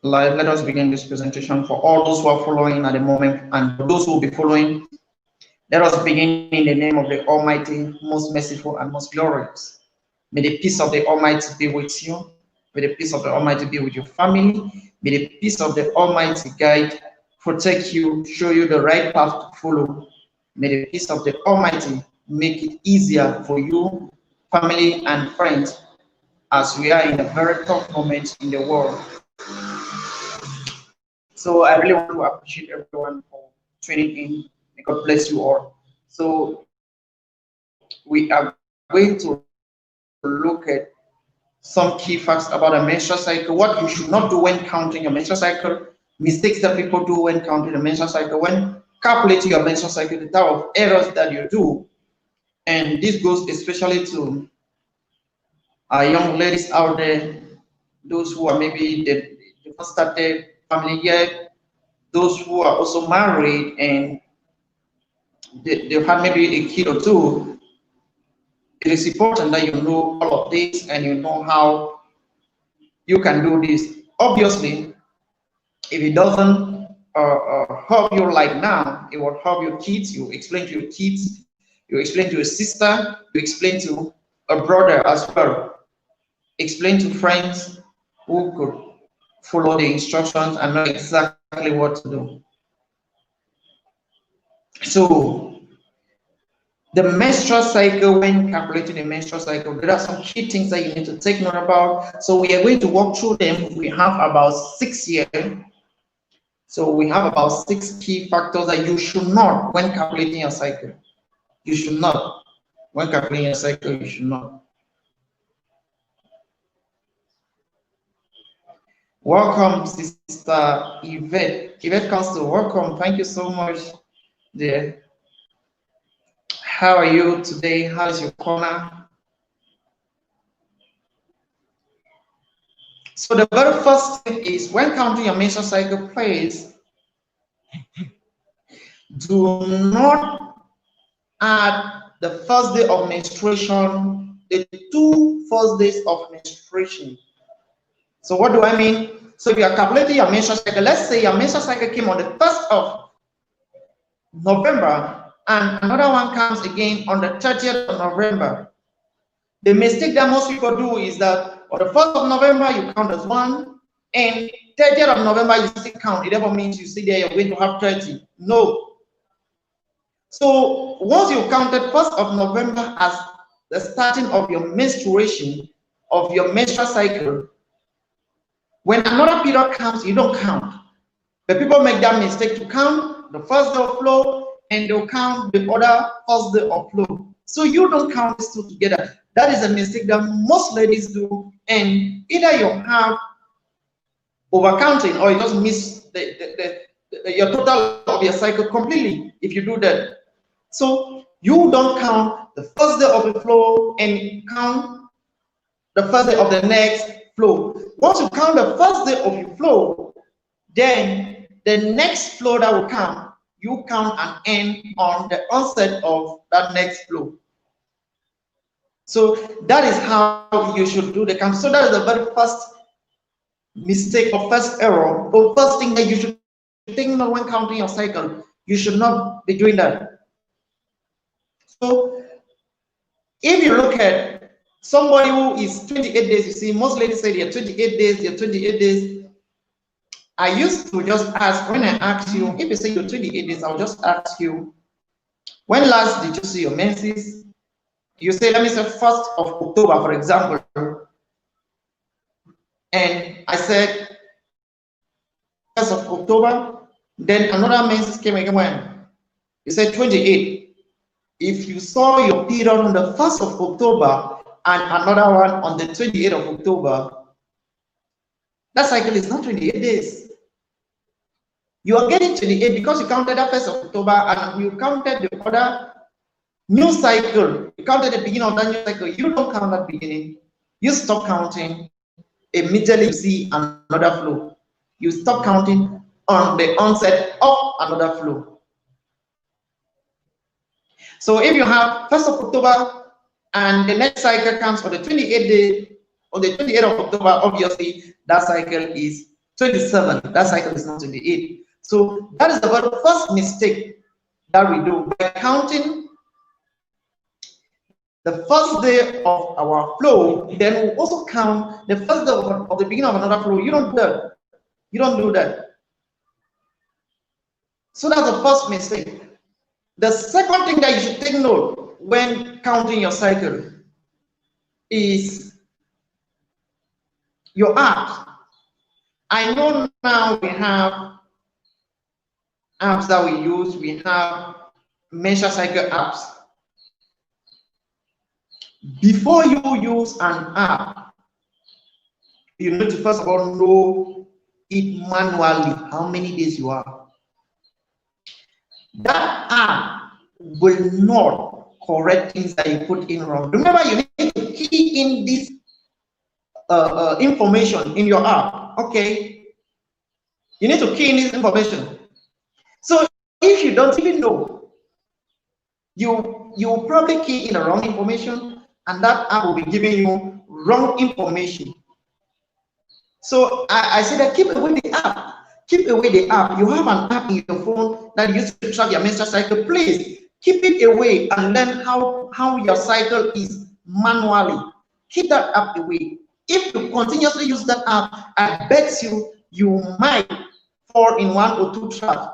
Let us begin this presentation. For all those who are following at the moment and for those who will be following, let us begin in the name of the Almighty, most merciful and most glorious. May the peace of the Almighty be with you. May the peace of the Almighty be with your family. May the peace of the Almighty guide, protect you, show you the right path to follow. May the peace of the Almighty make it easier for you, family and friends, as we are in a very tough moment in the world. So I really want to appreciate everyone for tuning in. May God bless you all. So we are going to look at some key facts about a menstrual cycle, what you should not do when counting your menstrual cycle, mistakes that people do when counting the menstrual cycle, when calculating your menstrual cycle, the type of errors that you do. And this goes especially to our young ladies out there, those who are maybe they first started family yet, those who are also married and they've had maybe a kid or two. It is important that you know all of this and you know how you can do this. Obviously, if it doesn't help you like now, it will help your kids. You explain to your kids, you explain to your sister, you explain to a brother as well. Explain to friends who could follow the instructions and know exactly what to do. So, the menstrual cycle, when calculating the menstrual cycle, there are some key things that you need to take note about. So we are going to walk through them. We have about 6 here. So we have about 6 key factors that you should not when calculating your cycle. You should not. When calculating your cycle, you should not. Welcome, Sister Yvette. Yvette Council, welcome. Thank you so much, dear. How are you today? How's your corner? So the very first thing is when counting your menstrual cycle, please do not add the first day of menstruation, the 2 first days of menstruation. So what do I mean? So if you are calculating your menstrual cycle, let's say your menstrual cycle came on the 1st of November and another one comes again on the 30th of November. The mistake that most people do is that on the 1st of November you count as 1 and 30th of November you still count. It never means you see there you're going to have 30. No. So once you counted 1st of November as the starting of your menstruation, of your menstrual cycle, when another period comes, you don't count. But people make that mistake to count the first day of flow and they'll count the other first day of flow. So you don't count these two together. That is a mistake that most ladies do, and either you have overcounting or you just miss your total of your cycle completely if you do that. So you don't count the first day of the flow and count the first day of the next flow. Once you count the first day of your flow, then the next flow that will come, you count and end on the onset of that next flow. So that is how you should do the count. So that is the very first mistake or first error or first thing that you should think about when counting your cycle. You should not be doing that. So if you look at somebody who is 28 days, you see, most ladies say they're 28 days, they're 28 days. I used to just ask, when I ask you, if you say you're 28 days, I'll just ask you, when last did you see your menses? You say, let me say 1st of October, for example. And I said, 1st of October, then another menses came again when? You said 28. If you saw your period on the 1st of October and another one on the 28th of October, that cycle is not 28 days. You are getting 28 because you counted the 1st of October and you counted the other new cycle. You counted the beginning of that new cycle. You don't count that beginning. You stop counting immediately you see another flow. You stop counting on the onset of another flow. So if you have 1st of October and the next cycle comes on the 28th day, on the 28th of October, obviously that cycle is 27. That cycle is not 28. So that is the very first mistake that we do by counting the first day of our flow. Then we also count the first day of the beginning of another flow. You don't do that. You don't do that. So that's the first mistake. The second thing that you should take note when counting your cycle is your apps. I know now we have apps that we use. We have menstrual cycle apps. Before you use an app, you need to first of all know it manually how many days you are. That app will not correct things that you put in wrong. Remember, you need to key in this information in your app. Okay, you need to key in this information. So if you don't even know, you will probably key in the wrong information, and that app will be giving you wrong information. So I say that keep away the app. Keep away the app. You have an app in your phone that you use to track your menstrual cycle. Please keep it away and learn how your cycle is manually. Keep that app away. If you continuously use that app, I bet you might fall in one or two traps.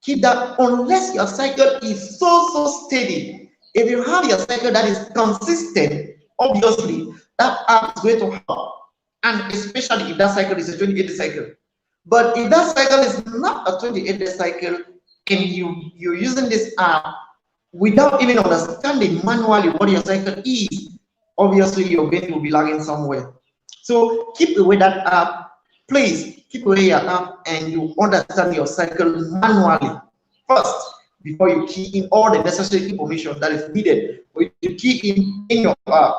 Keep that unless your cycle is so steady. If you have your cycle that is consistent, obviously that app is going to help. And especially if that cycle is a 28-day cycle. But if that cycle is not a 28-day cycle and you're using this app without even understanding manually what your cycle is, obviously your baby will be lagging somewhere. So keep away that app. Please keep away your app and you understand your cycle manually first before you key in all the necessary information that is needed for you to key in your app.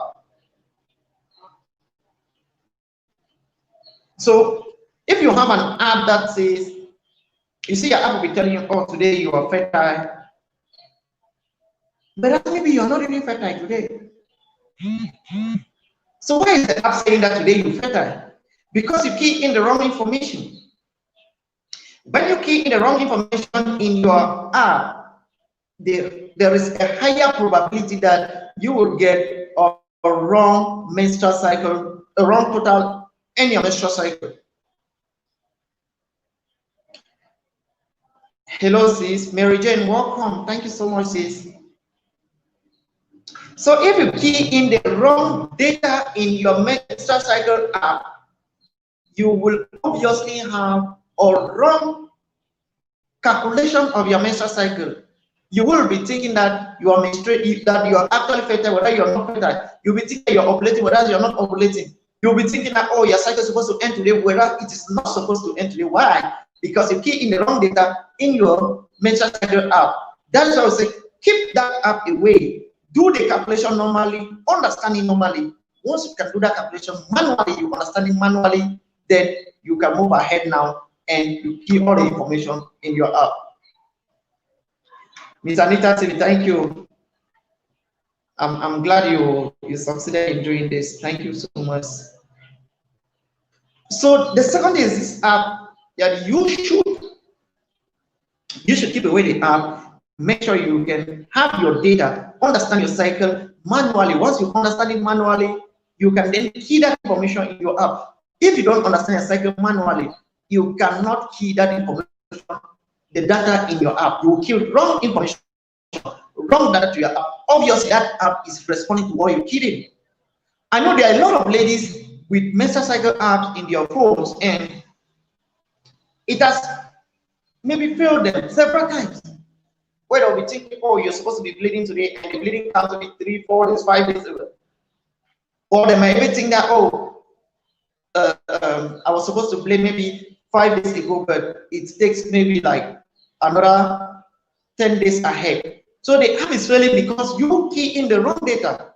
So if you have an app that says, you see your app will be telling you, oh, today you are fertile, but maybe you're not even fertile today. So why is the app saying that today you're fertile? Because you key in the wrong information. When you key in the wrong information in your app, there is a higher probability that you will get a wrong menstrual cycle, a wrong total in your menstrual cycle. Hello, sis. Mary Jane, welcome. Thank you so much, sis. So if you key in the wrong data in your menstrual cycle app, you will obviously have a wrong calculation of your menstrual cycle. You will be thinking that you are menstruating, that you are actually fertile, whether you are not fertile. You'll be thinking that you are ovulating, whether you are not ovulating. You'll be thinking that, oh, your cycle is supposed to end today, whereas it is not supposed to end today. Why? Because you key in the wrong data in your menstrual cycle app. That is why I say keep that app away. Do the calculation normally, understand it normally. Once you can do that calculation manually, you understand it manually, then you can move ahead now and you key all the information in your app. Ms. Anita, thank you. I'm glad you succeeded in doing this. Thank you so much. So the second is this app that you should keep away the app. Make sure you can have your data, understand your cycle manually. Once you understand it manually, you can then key that information in your app. If you don't understand your cycle manually, you cannot key that information, the data in your app. You will key wrong information, wrong data to your app. Obviously, that app is responding to what you keyed in. I know there are a lot of ladies with menstrual cycle apps in their phones, and it has maybe failed them several times. Where they'll be thinking, oh, you're supposed to be bleeding today, and the bleeding comes to be 3, 4 days, 5 days ago. Or they might even think that, oh, I was supposed to bleed maybe 5 days ago, but it takes maybe like another 10 days ahead. So the app is failing because you key in the wrong data.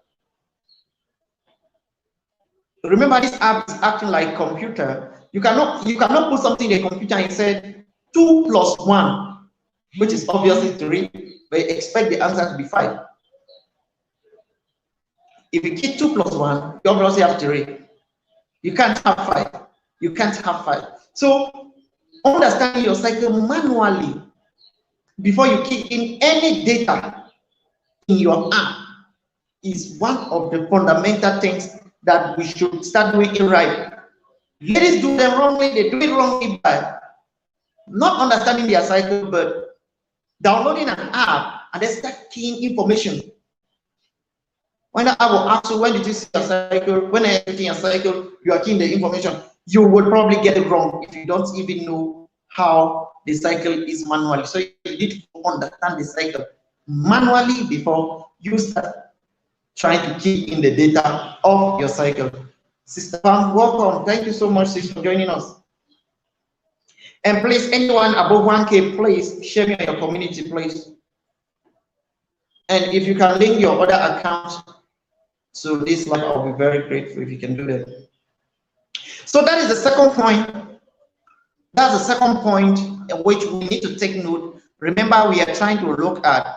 Remember, this app is acting like computer. You cannot put something in a computer and say 2 plus 1, which is obviously 3, but you expect the answer to be 5. If you key 2 plus 1, you obviously have 3. You can't have 5. You can't have 5. So understanding your cycle manually before you key in any data in your app is one of the fundamental things that we should start doing it right. Ladies do them wrongly, they do it wrongly by not understanding their cycle, but downloading an app and then start keying information. When I will ask you, when did you see your cycle? When I see your cycle, you are keying the information. You would probably get it wrong if you don't even know how the cycle is manually. So you need to understand the cycle manually before you start trying to key in the data of your cycle. Sister Pam, welcome. Thank you so much, sis, for joining us. And please, anyone above 1K, please share me on your community, please. And if you can link your other accounts to this live, I'll be very grateful if you can do that. So that is the second point. That's the second point in which we need to take note. Remember, we are trying to look at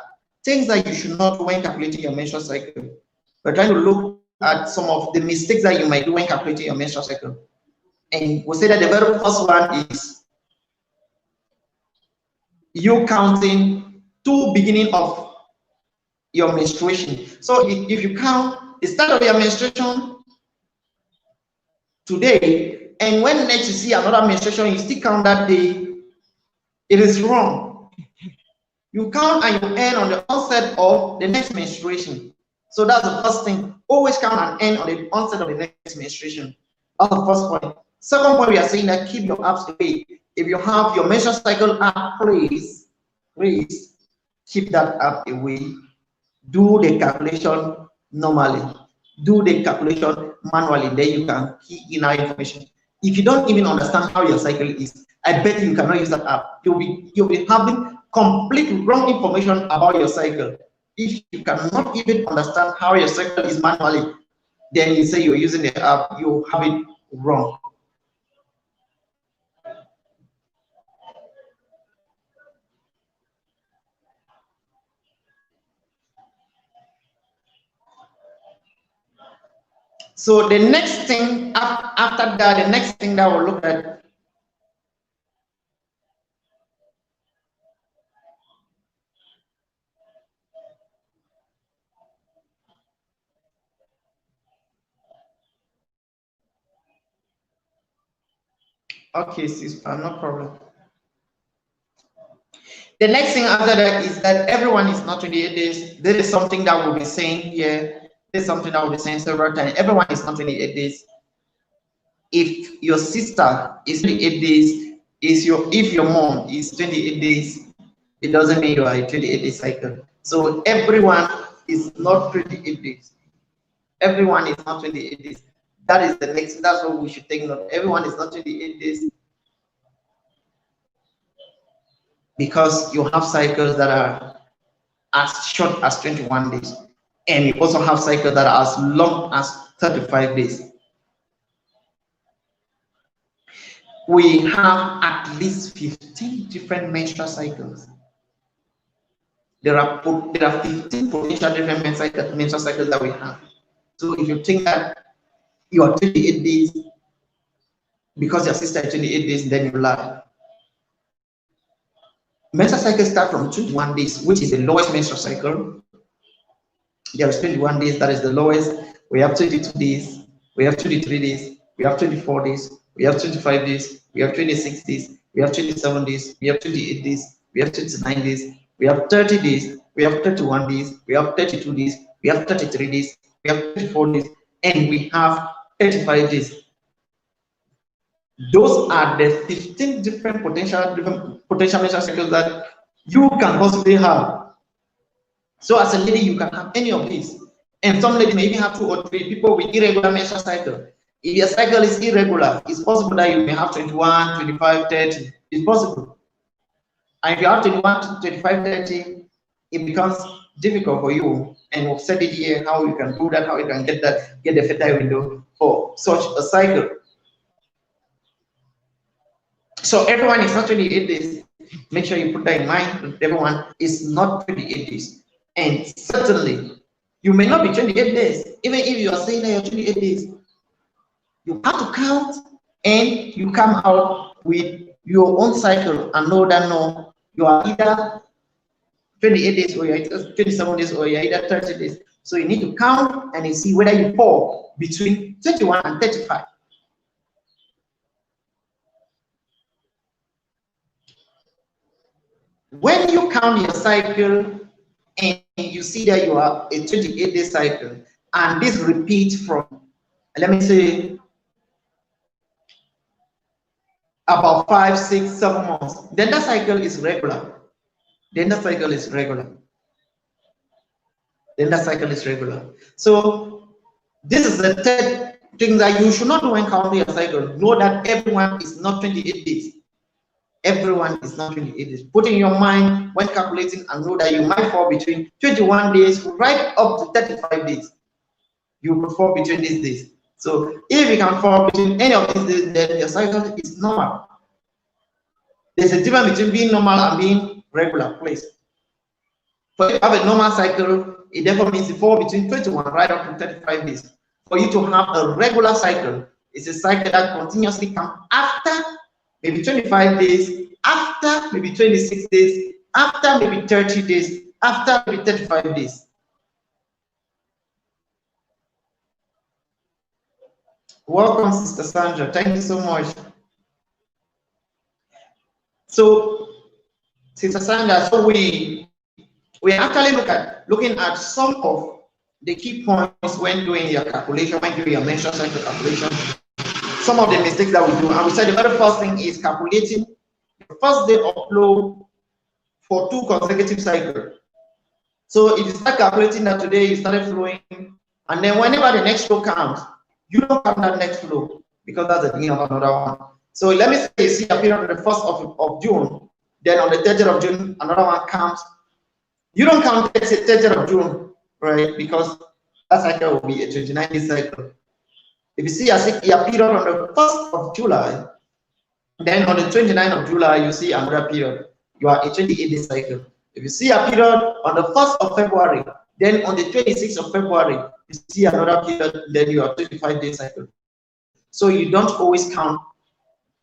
things that you should not do when calculating your menstrual cycle. We're trying to look at some of the mistakes that you might do when calculating your menstrual cycle. And we'll say that the very first one is you counting to beginning of your menstruation. So if you count the start of your menstruation today, and when next you see another menstruation, you still count that day, it is wrong. You count and you end on the onset of the next menstruation. So that's the first thing. Always count and end on the onset of the next menstruation. That's the first point. Second point, we are saying that keep your apps away. If you have your menstrual cycle app, please keep that app away. Do the calculation normally. Do the calculation manually. Then you can key in our information. If you don't even understand how your cycle is, I bet you cannot use that app. You'll be having complete wrong information about your cycle. If you cannot even understand how your cycle is manually, then you say you're using the app, you have it wrong. So the next thing after that, the next thing that we'll look at okay, sister, no problem. The next thing after that is that everyone is not 28 days. There is something that we'll be saying here. There's something that we'll be saying several times. Everyone is not 28 days. If your sister is 28 days, if your mom is 28 days, it doesn't mean you are a 28-day cycle. So everyone is not 28 days. Everyone is not 28 days. That is the next, that's what we should take note. Everyone is not 28 days. Because you have cycles that are as short as 21 days. And you also have cycles that are as long as 35 days. We have at least 15 different menstrual cycles. There are 15 potential different menstrual cycles that we have. So if you think that you are 28 days because your sister is 28 days, then you lie. Menstrual cycles start from 21 days, which is the lowest menstrual cycle. There is 21 days, that is the lowest. We have 22 days, we have 23 days, we have 24 days, we have 25 days, we have 26 days, we have 27 days, we have 28 days, we have 29 days, we have 30 days, we have 31 days, we have 32 days, we have 33 days, we have 34 days, and we have 35 days. Those are the 15 different potential menstrual cycles that you can possibly have. So as a lady, you can have any of these. And some ladies may even have 2 or 3 people with irregular menstrual cycle. If your cycle is irregular, it's possible that you may have 21, 25, 30. It's possible. And if you have 21, 25, 30, it becomes difficult for you. And we've said it here, how you can do that, how you can get the fertile window for such a cycle. So everyone is not 28 days. Make sure you put that in mind. Everyone is not 28 days. And certainly, you may not be 28 days. Even if you are saying that you're 28 days, you have to count and you come out with your own cycle and know that no, you are either 28 days or you're either 27 days or you're either 30 days. So you need to count and you see whether you fall between 21 and 35. When you count your cycle and you see that you are a 28-day cycle and this repeats from, let me say, about 5, 6, 7 months, then that cycle is regular. Then the cycle is regular. Then the cycle is regular. So this is the third thing that you should not do when counting your cycle. Know that everyone is not 28 days. Everyone is not 28 days. Put in your mind when calculating and know that you might fall between 21 days right up to 35 days. You could fall between these days. So if you can fall between any of these days, then your cycle is normal. There's a difference between being normal and being regular, please. For you to have a normal cycle, it therefore means you fall between 21 right up to 35 days. For you to have a regular cycle, it's a cycle that continuously comes after maybe 25 days, after maybe 26 days, after maybe 30 days, after maybe 35 days. Welcome, Sister Sandra. Thank you so much. So, Sister Sandra, so we actually looking at some of the key points when doing your calculation, when doing your menstrual cycle calculation, some of the mistakes that we do. And we said the very first thing is calculating the first day of flow for 2 consecutive cycles. So if you start calculating that today you started flowing, and then whenever the next flow comes, you don't count that next flow because that's the beginning of another one. So let me say you see a period on the 1st of June, then on the 30th of June, another one comes. You don't count 30th of June, right? Because that cycle will be a 29-day cycle. If you see a period on the 1st of July, then on the 29th of July, you see another period. You are a 28-day cycle. If you see a period on the 1st of February, then on the 26th of February, you see another period, then you are 25-day cycle. So you don't always count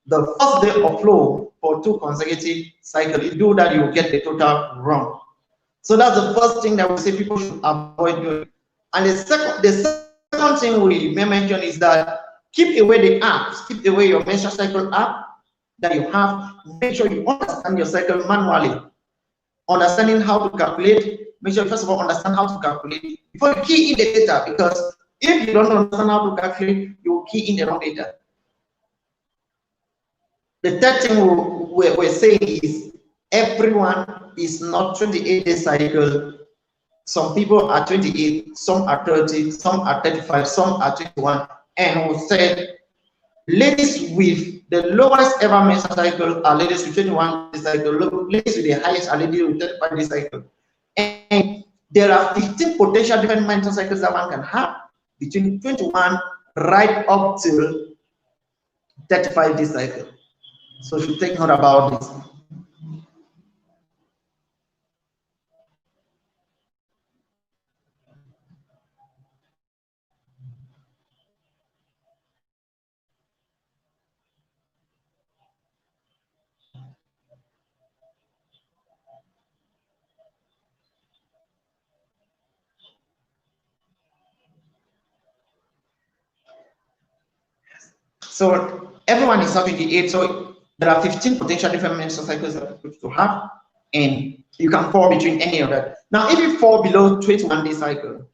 the first day of flow for 2 consecutive cycles. If you do that, you will get the total wrong. So that's the first thing that we say people should avoid doing. And the second thing we may mention is that keep away the apps, keep away your menstrual cycle app that you have. Make sure you understand your cycle manually. Understanding how to calculate, make sure you first of all understand how to calculate before you key in the data, because if you don't understand how to calculate, you will key in the wrong data. The third thing we're saying is everyone is not 28-day cycle. Some people are 28, some are 30, some are 35, some are 21. And we said ladies with the lowest ever menstrual cycle are ladies with 21-day cycle, ladies with the highest are ladies with 35-day cycle. And there are 15 potential different menstrual cycles that one can have between 21 right up till 35-day cycle. So you should take note about this. So everyone is not 28, so there are 15 potential different menstrual cycles that people to have, and you can fall between any of that. Now, if you fall below 21-day cycle,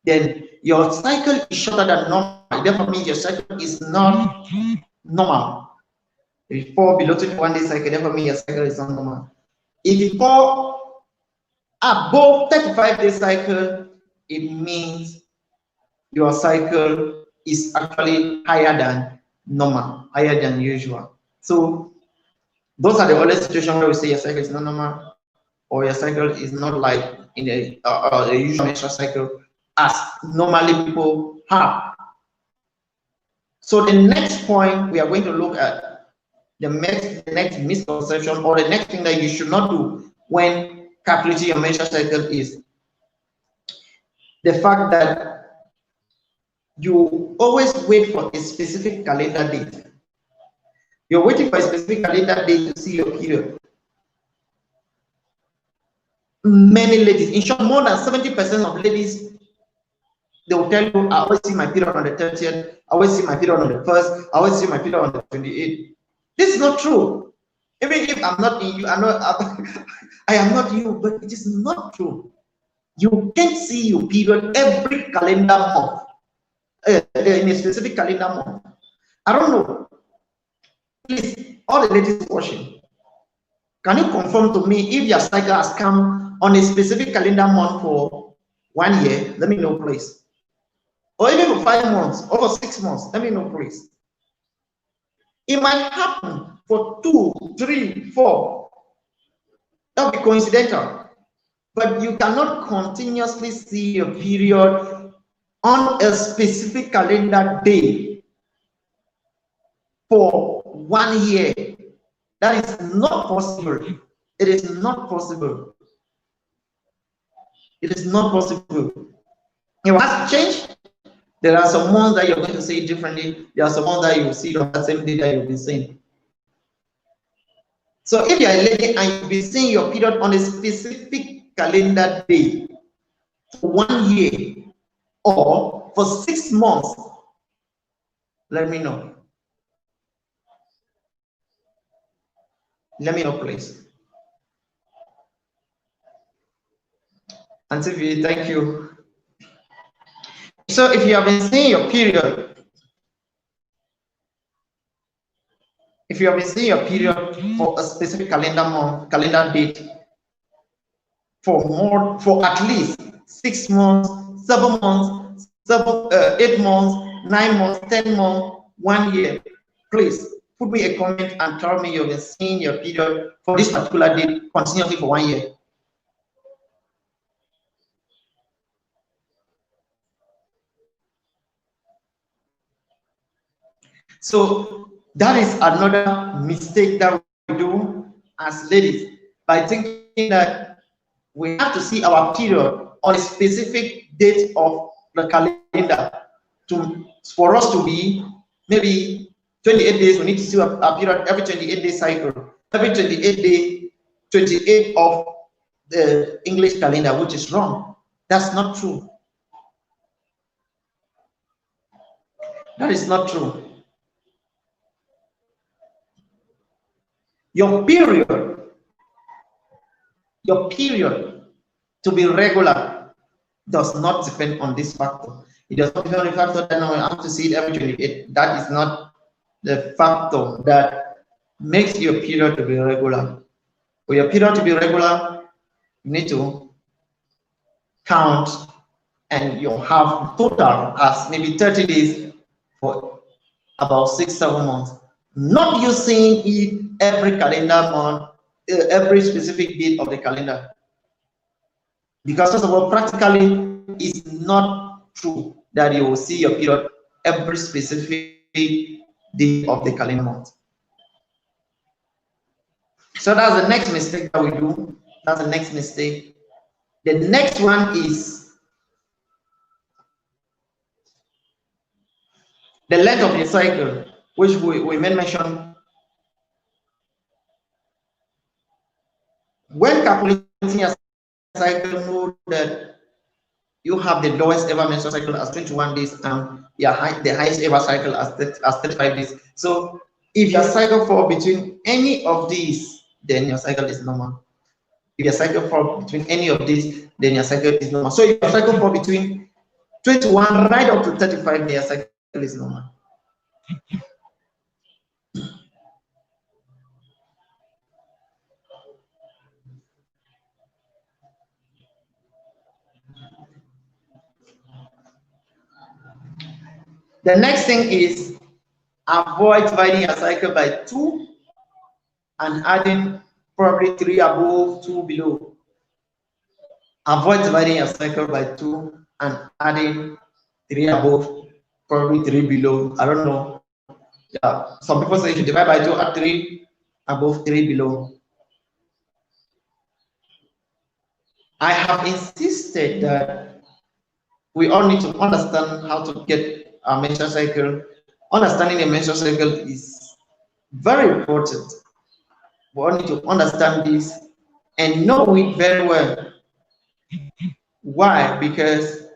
then your cycle is shorter than normal. Therefore, means your cycle is not normal. If you fall below 21-day cycle, therefore means your cycle is not normal. If you fall above 35-day cycle, it means your cycle is actually higher than normal, higher than usual. So those are the only situations where we say your cycle is not normal, or your cycle is not like in a usual menstrual cycle as normally people have. So the next point we are going to look at, the next misconception, or the next thing that you should not do when calculating your menstrual cycle is the fact that you always wait for a specific calendar date. You're waiting for a specific calendar date to see your period. Many ladies, in short, more than 70% of ladies, they will tell you, I always see my period on the 30th, I always see my period on the 1st, I always see my period on the 28th. This is not true. Even if I'm not in you, I am not you, but it is not true. You can't see your period every calendar month, in a specific calendar month. I don't know. Please, all the ladies watching, can you confirm to me if your cycle has come on a specific calendar month for 1 year? Let me know, please. Or even for 5 months, or for 6 months, let me know, please. It might happen for 2, 3, 4. That would be coincidental. But you cannot continuously see your period on a specific calendar day for 1 year. That is not possible. It is not possible. It is not possible. It has changed. There are some months that you're going to see it differently. There are some months that you will see it on the same day that you've been seeing. So if you're a lady and you'll be seeing your period on a specific calendar day for 1 year or for 6 months, let me know. Let me know, please. Auntie V, thank you. So if you have been seeing your period, for a specific calendar month, calendar date, for at least 6 months, 7 months, 8 months, 9 months, 10 months, 1 year, please put me a comment and tell me you've been seeing your period for this particular date continuously for 1 year. So that is another mistake that we do as ladies, by thinking that we have to see our period on a specific date of the calendar for us to be maybe 28 days. We need to see our period every 28-day cycle, every 28 of the English calendar, which is wrong. That's not true. That is not true. Your period to be regular does not depend on this factor. It does not depend on the factor that now I have to see it every 28. That is not the factor that makes your period to be regular. For your period to be regular, you need to count, and you'll have total as maybe 30 days for about 6-7 months. Not using it every calendar month, every specific date of the calendar. Because first of all, practically, it's not true that you will see your period every specific day of the calendar month. So that's the next mistake that we do. That's the next mistake. The next one is the length of the cycle, which we mentioned. When calculating a cycle, know that you have the lowest ever menstrual cycle as 21 days and the highest ever cycle as 35 days. So if your cycle falls between any of these, then your cycle is normal. If your cycle falls between any of these, then your cycle is normal. So if your cycle falls between 21 right up to 35 days, your cycle is normal. The next thing is avoid dividing your cycle by 2 and adding probably 3 above, 2 below. Avoid dividing your cycle by 2 and adding 3 above, probably 3 below. I don't know. Yeah, some people say you should divide by 2, add 3 above, 3 below. I have insisted that we all need to understand how to get our menstrual cycle. Understanding the menstrual cycle is very important. We all need to understand this and know it very well. Why? Because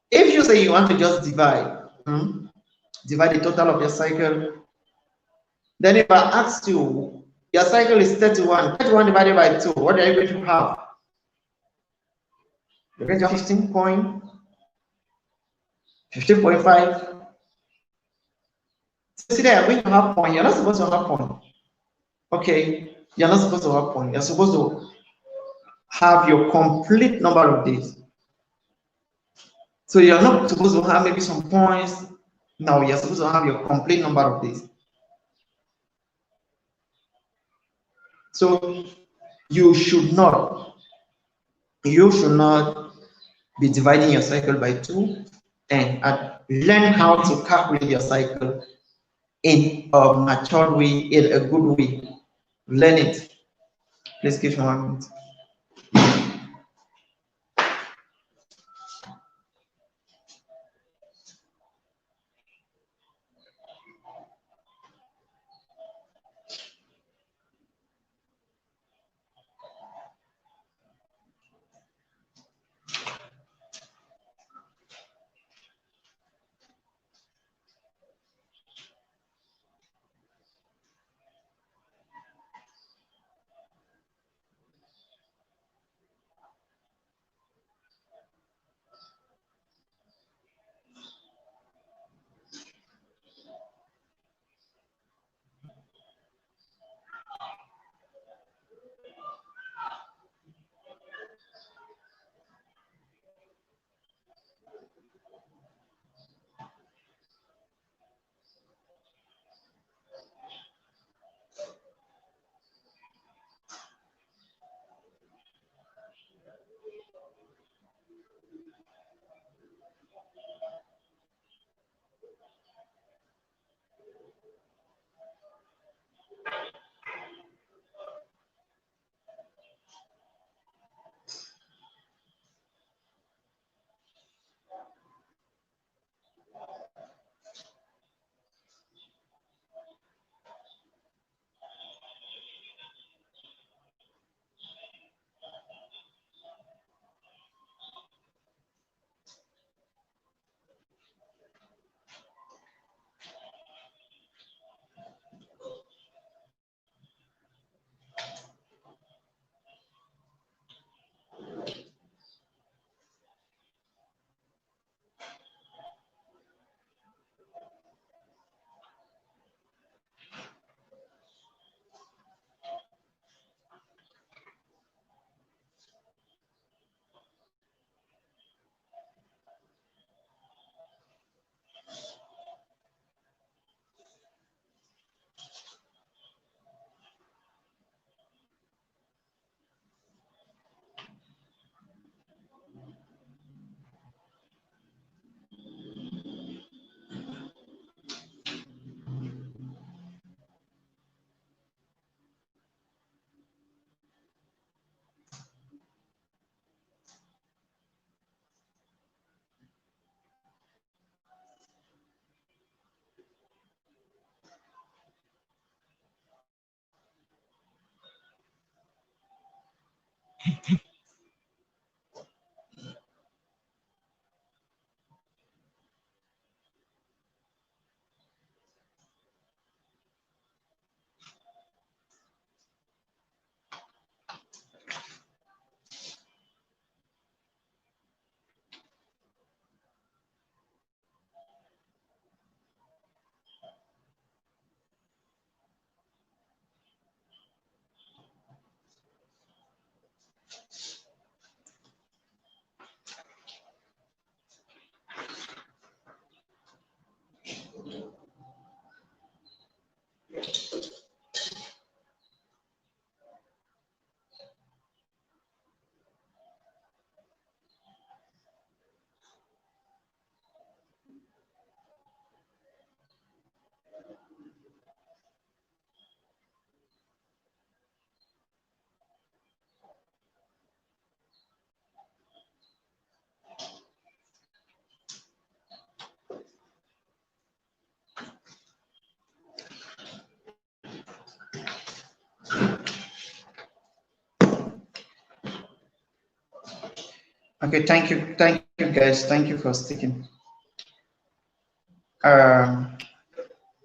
if you say you want to just divide the total of your cycle, then if I ask you, your cycle is 31, 31 divided by 2, what are you going to have? You're going to have 15.5. See there, you're going to have point. You're not supposed to have point. Okay, you're not supposed to have point. You're supposed to have your complete number of days. So you're not supposed to have maybe some points. No, you're supposed to have your complete number of days. So you should not be dividing your cycle by 2 and learn how to calculate your cycle in a matured way, in a good way. Learn it. Please give me 1 minute. Okay, thank you guys, thank you for sticking.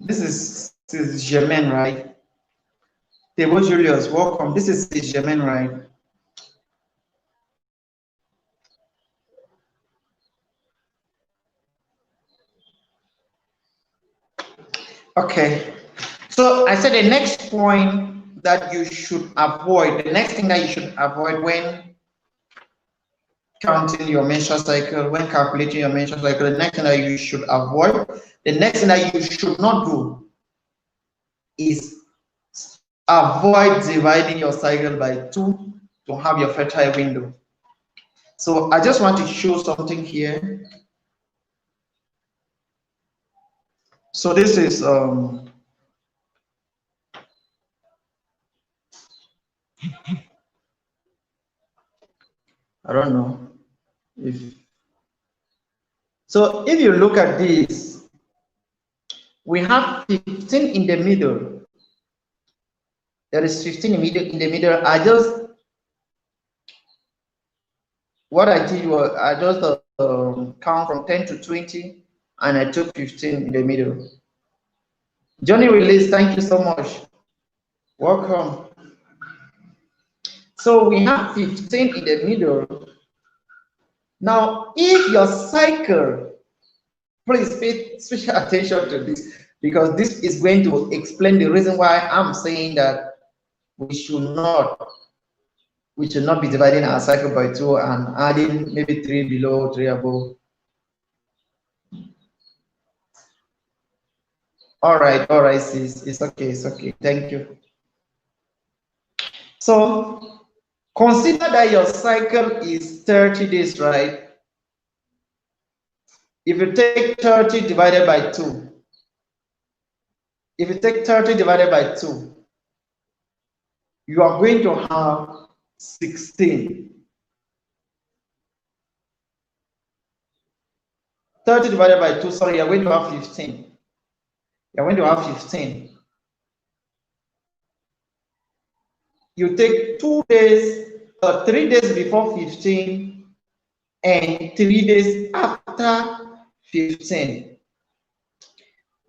This is Germain, right? Table Julius, welcome. This is Germain, right? Okay, so I said the next point that you should avoid, the next thing that you should avoid when counting your menstrual cycle, when calculating your menstrual cycle, the next thing that you should avoid, the next thing that you should not do is avoid dividing your cycle by 2 to have your fertile window. So I just want to show something here. So this is I don't know if so. If you look at this, we have 15 in the middle. There is 15 in the middle. I just what I did was I just count from 10 to 20, and I took 15 in the middle. Johnny Release, thank you so much. Welcome. So we have 15 in the middle. Now, if your cycle, please pay special attention to this, because this is going to explain the reason why I'm saying that we should not be dividing our cycle by 2 and adding maybe 3 below, 3 above. All right, sis, it's okay, thank you. So consider that your cycle is 30 days, right? If you take 30 divided by 2, if you take 30 divided by 2, you are going to have 16. 30 divided by 2, sorry, you're going to have 15. You're going to have 15. You take 2 days, 3 days before 15, and 3 days after 15.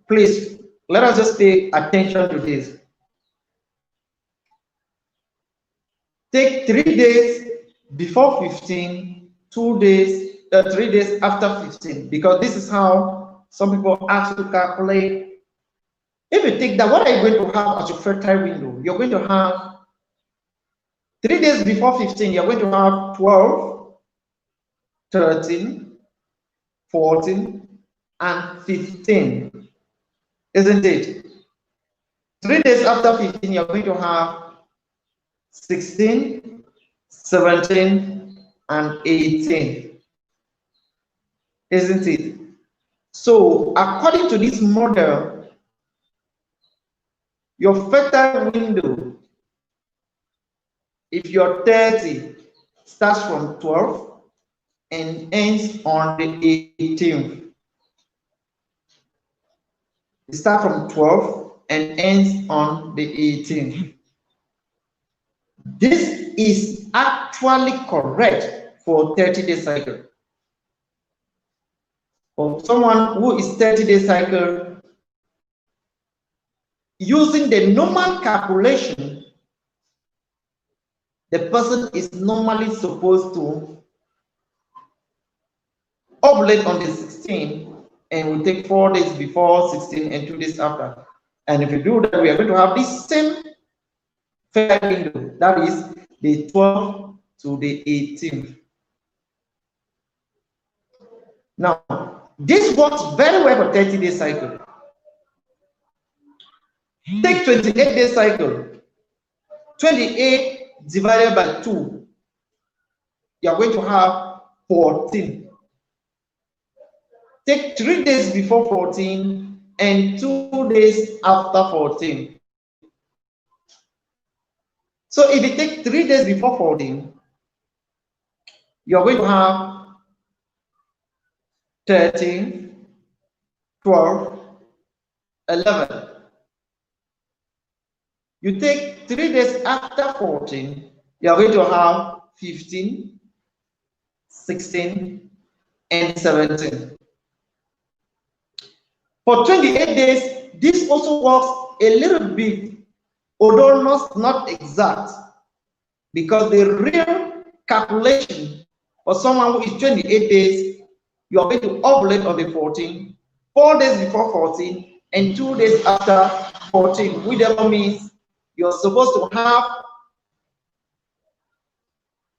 Please, let us just pay attention to this. Take 3 days before 15, 2 days, 3 days after 15, because this is how some people ask to calculate. If you take that, what are you going to have as your fertile window? You're going to have 3 days before 15, you're going to have 12, 13, 14, and 15, isn't it? 3 days after 15, you're going to have 16, 17, and 18, isn't it? So according to this model, your fertile window, if you're 30, starts from 12 and ends on the 18th. It starts from 12 and ends on the 18th. This is actually correct for 30-day cycle. For someone who is 30-day cycle, using the normal calculation, the person is normally supposed to ovulate on the 16th, and will take 4 days before 16 and 2 days after. And if you do that, we are going to have this same fertile window, that is the 12th to the 18th. Now, this works very well for 30-day cycle. Take 28-day cycle. 28 divided by 2, you are going to have 14. Take 3 days before 14 and 2 days after 14. So if you take 3 days before 14, you're going to have 13, 12, 11. You take 3 days after 14, you're going to have 15, 16, and 17. For 28 days, this also works a little bit, although not exact, because the real calculation for someone who is 28 days, you are going to ovulate on the 14, 4 days before 14, and 2 days after 14, which means you're supposed to have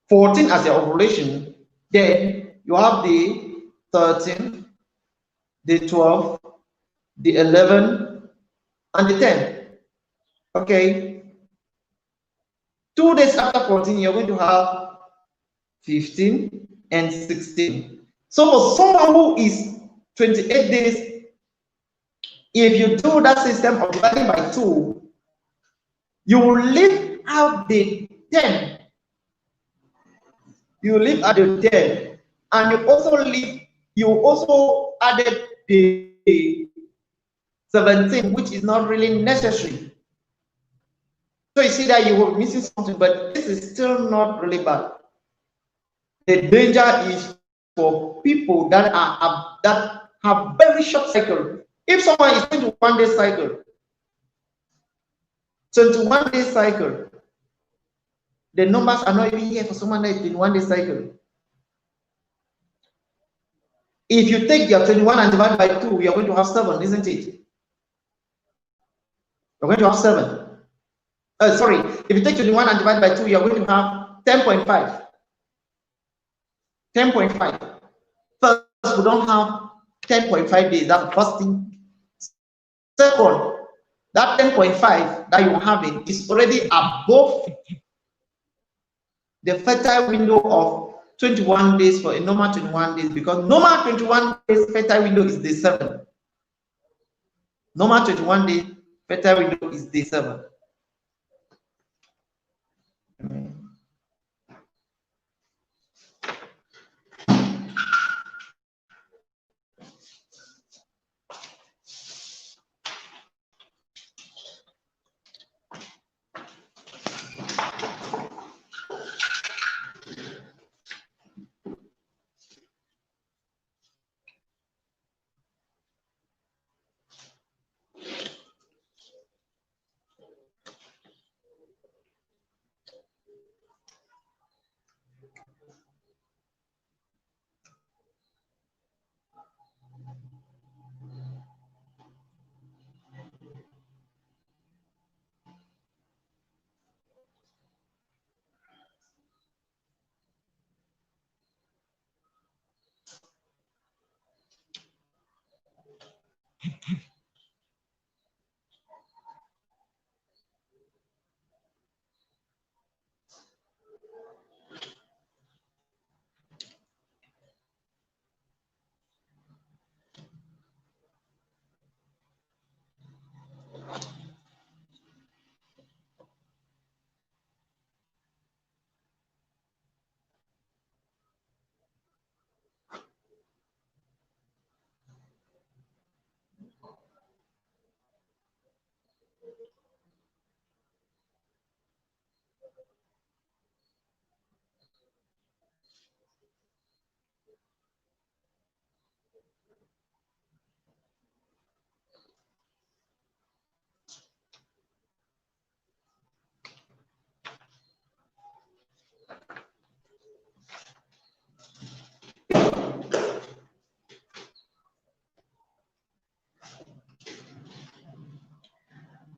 14 as your ovulation, then you have the 13, the 12, the 11, and the 10. Okay. 2 days after 14, you're going to have 15 and 16. So for someone who is 28 days, if you do that system of dividing by 2, you will leave out the 10. You leave out the 10, and you also added the 17, which is not really necessary. So you see that you were missing something, but this is still not really bad. The danger is for people that have very short cycle. If someone is 21 day cycle, 21 day cycle, the numbers are not even here for someone that is 21 day cycle. If you take your 21 and divide by 2, you're going to have 7, isn't it? You're going to have 7. Sorry, if you take 21 and divide by 2, you're going to have 10.5. 10.5. First, we don't have 10.5 days. That's the first thing. Second, that 10.5 that you're having is already above the fertile window of 21 days for a normal 21 days, because normal 21 days fertile window is day 7. Normal 21 day fertile window is day 7.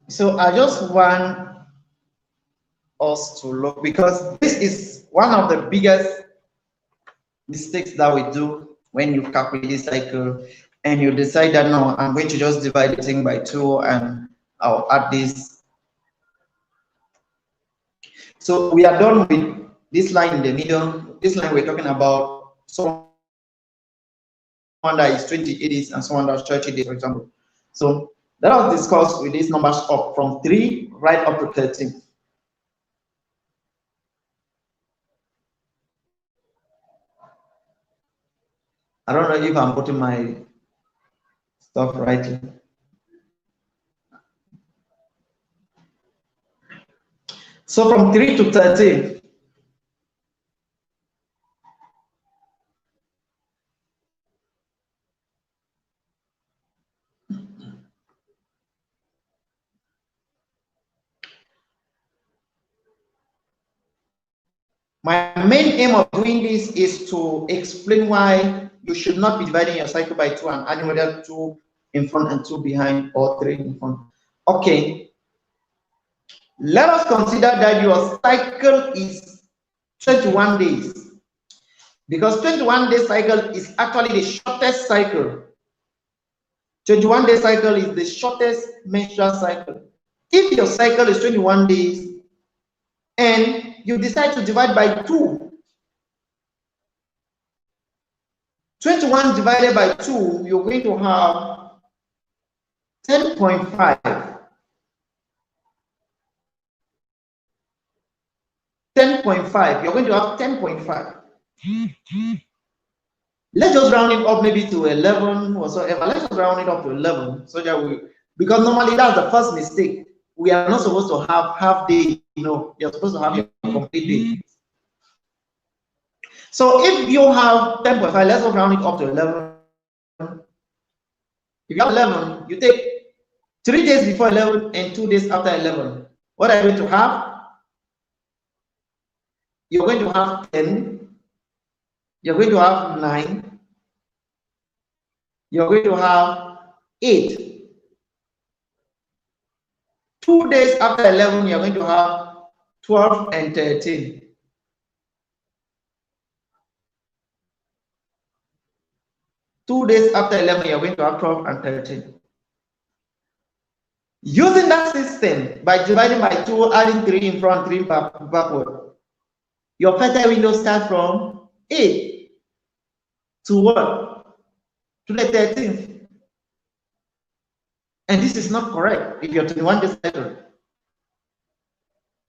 So I just want us to look, because this is one of the biggest mistakes that we do when you calculate this cycle and you decide that no, I'm going to just divide the thing by 2 and I'll add this. So we are done with this line in the middle. This line we're talking about someone that is 28 days and someone that's 30 days, for example. So let us discuss with these numbers up from 3 right up to 13. I don't know if I'm putting my stuff rightly. So from 3 to 13, My main aim of doing this is to explain why you should not be dividing your cycle by 2 and adding whether 2 in front and 2 behind or 3 in front. Okay, let us consider that your cycle is 21 days, because 21-day cycle is actually the shortest cycle. 21-day cycle is the shortest menstrual cycle. If your cycle is 21 days and you decide to divide by 2, 21 divided by 2, you're going to have 10.5. 10.5. You're going to have 10.5. Let's just round it up maybe to 11 whatsoever. Let's just round it up to 11 so that because normally that's the first mistake. We are not supposed to have half day, you're supposed to have your complete day. So if you have 10.5, let's just round it up to 11. If you have 11, you take 3 days before 11 and 2 days after 11. What are you going to have? You're going to have 10. You're going to have 9. You're going to have 8. 2 days after 11, you're going to have 12 and 13. Two days after 11, you're going to have 12 and 13. Using that system, by dividing by 2, adding 3 in front, 3 backward, your fertile window starts from 8 to what? To the 13th. And this is not correct if you're 21 days cycle.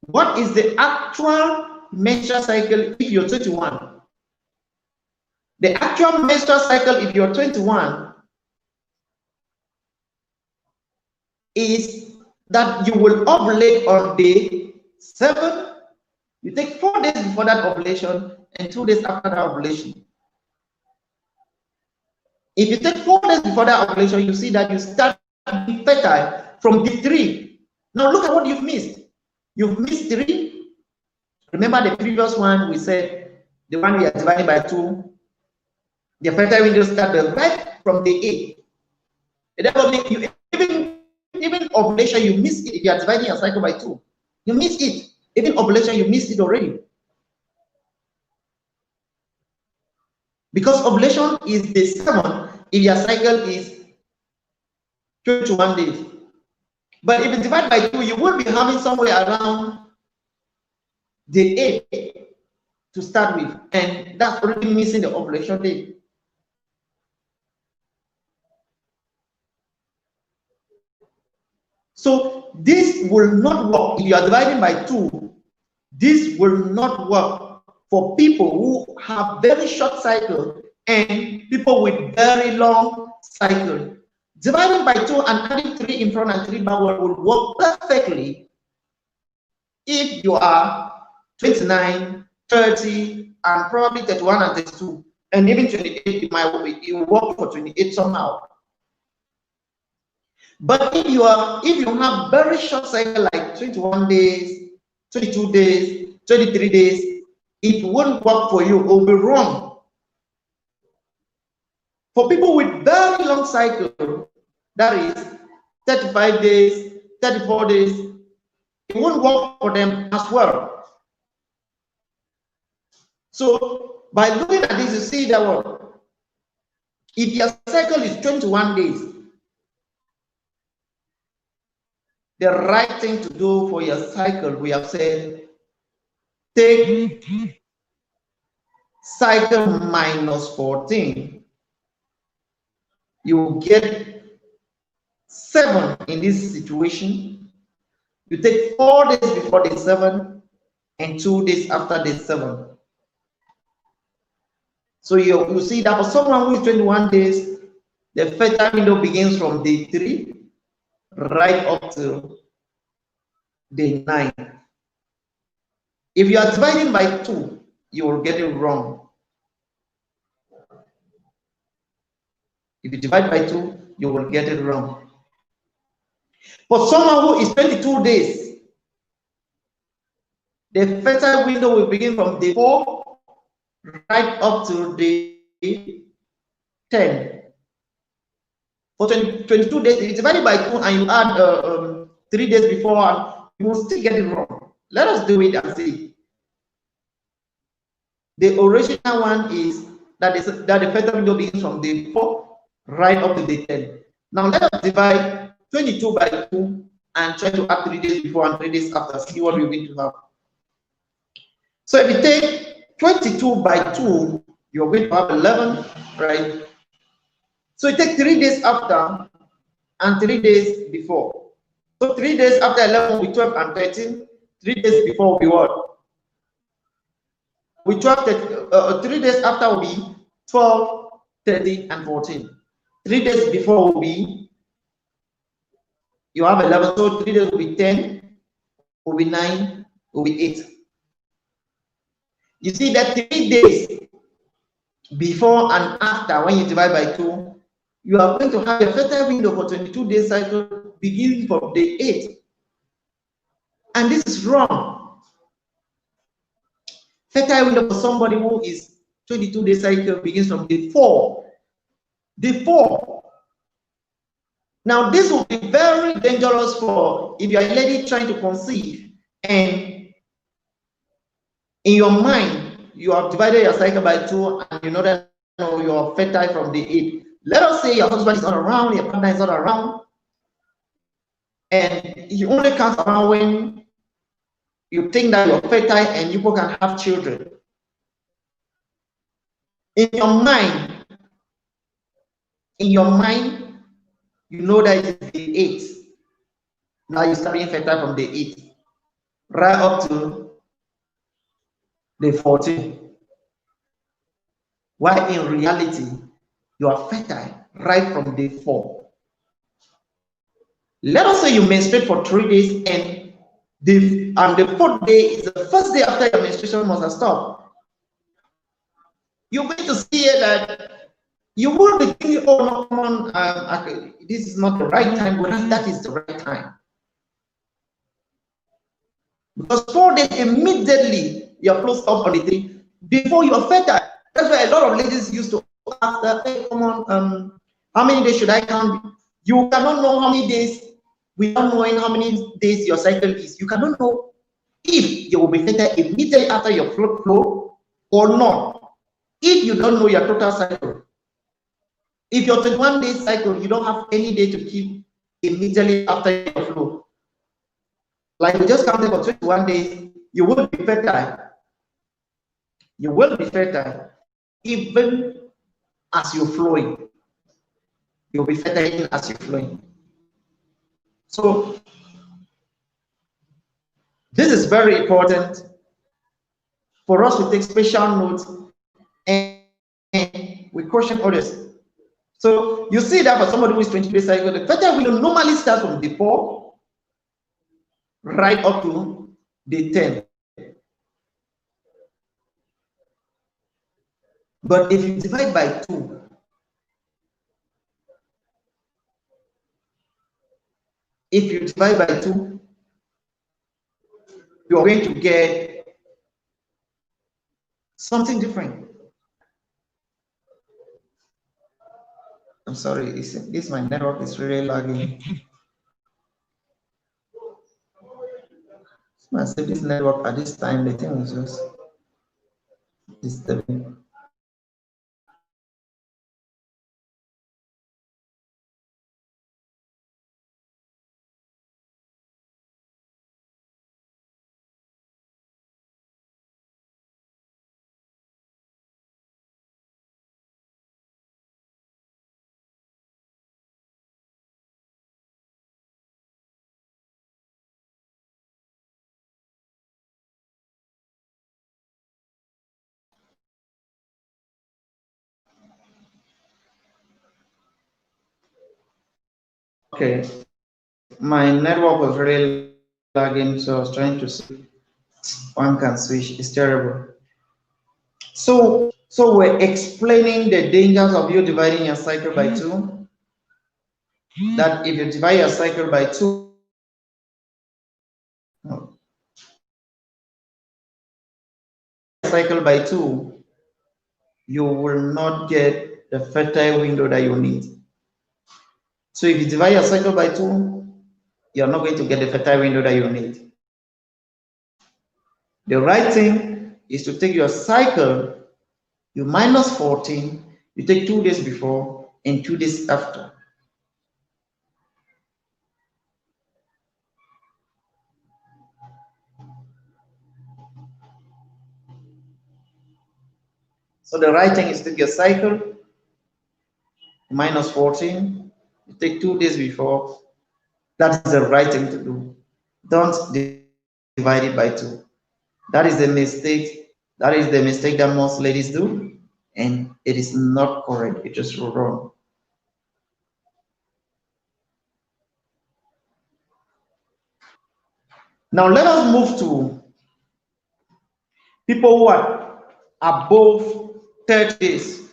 What is the actual menstrual cycle if you're 21? The actual menstrual cycle if you're 21 is that you will ovulate on day 7. You take 4 days before that ovulation and 2 days after that ovulation. If you take 4 days before that ovulation, you see that you start being fertile from day 3. Now look at what you've missed. You've missed 3. Remember the previous one we said, the one we are dividing by 2, the fertile window started right from day 8. It doesn't make you even ovulation, you miss it if you are dividing your cycle by 2. You miss it. Even ovulation, you missed it already. Because ovulation is day 7 if your cycle is 21 days. But if you divide by 2, you will be having somewhere around day 8 to start with. And that's already missing the ovulation day. So this will not work if you are dividing by 2. This will not work for people who have very short cycle and people with very long cycle. Dividing by 2 and adding 3 in front and 3 backward will work perfectly if you are 29, 30, and probably 31 and 32, and even 28. It will work for 28 somehow. But if you have very short cycle like 21 days, 22 days, 23 days, it won't work for you. It will be wrong. For people with very long cycle, that is 35 days, 34 days, it won't work for them as well. So by looking at this, you see that if your cycle is 21 days, the right thing to do for your cycle, we have said, take cycle minus 14. You will get 7 in this situation. You take 4 days before day 7 and 2 days after day 7. So you see that for someone who is 21 days, the fertile window begins from day 3 right up to day 9. If you are dividing by 2, you will get it wrong. If you divide by 2, you will get it wrong. For someone who is 22 days, The fertile window will begin from day 4 right up to day 10. For 22 days, it's divided by 2, and you add 3 days before, and you will still get it wrong. Let us do it and see. The original one is that the fertile window begins from day 4 right up to day 10. Now let us divide 22 by 2 and try to add 3 days before and 3 days after. See what we're going to have. So if you take 22 by 2, you're going to have 11, right? So you take 3 days after and 3 days before. So 3 days after 11 will be 12 and 13. 3 days before will be what? We 3 days after will be 12, 13, and 14. 3 days before will be, you have 11, so 3 days will be 10, will be 9, will be 8. You see that 3 days before and after, when you divide by 2, you are going to have a fertile window for 22 days cycle beginning from day 8. And this is wrong. Fertile window for somebody who is 22 days cycle begins from day 4. Day 4. Now, this will be very dangerous for if you are a lady trying to conceive and in your mind you have divided your cycle by 2 and you know that you are fertile from day 8. Let us say your husband is not around, your partner is not around, and you only comes around when you think that you're fertile and you can have children. In your mind, you know that it's day 8. Now you start being fertile from day 8 right up to day 14. While in reality, you are fertile right from day 4. Let us say you menstruate for 3 days and the 4th day is the first day after your menstruation must have stopped. You're going to see that you will be thinking, oh no, come on, this is not the right time, but that is the right time. Because 4 days immediately your flow stops on the 3 before you are fertile. That's why a lot of ladies used to ask that, hey, come on, how many days should I count? You cannot know how many days without knowing how many days your cycle is. You cannot know if you will be fertile immediately after your flow or not. If you don't know your total cycle. If your 21-day cycle, you don't have any day to keep immediately after your flow. Like we just counted for 21 days, you will be fertile. You will be fertile even as you're flowing. You'll be fertile as you're flowing. So this is very important for us to take special notes and we caution others. So you see that for somebody who is 20 days cycle, the fertile window normally starts from day 4 right up to day 10. But if you divide by 2, you're going to get something different. I'm sorry, this my network is really lagging. I said this network at this time, the thing is just disturbing. Okay, my network was really lagging, so I was trying to see one can switch. It's terrible. So we're explaining the dangers of you dividing your cycle by 2. That if you divide your cycle by 2, cycle by 2, you will not get the fertile window that you need. So if you divide your cycle by 2, you're not going to get the fertile window that you need. The right thing is to take your cycle, you minus 14, you take 2 days before and 2 days after. So the right thing is to take your cycle, minus 14, you take 2 days before. That's the right thing to do. Don't divide it by 2. That is the mistake. That is the mistake that most ladies do, and it is not correct. It is wrong. Now let us move to people who are above 30 days.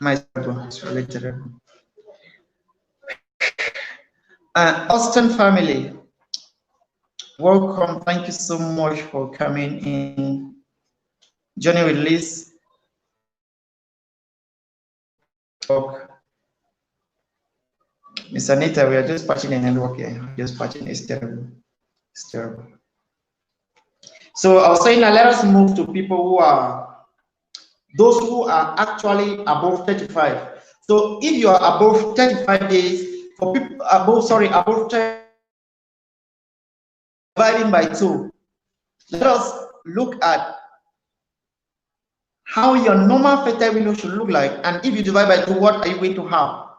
My is related. Austin family, welcome. Thank you so much for coming in. Johnny with Liz. Miss Anita, we are just patching a network here. Just patching. It's terrible. It's terrible. So I was saying that let us move to people who are those who are actually above 35. So if you are above 35 days, for people above 30, dividing by 2, let us look at how your normal fertile window should look like, and if you divide by 2, what are you going to have?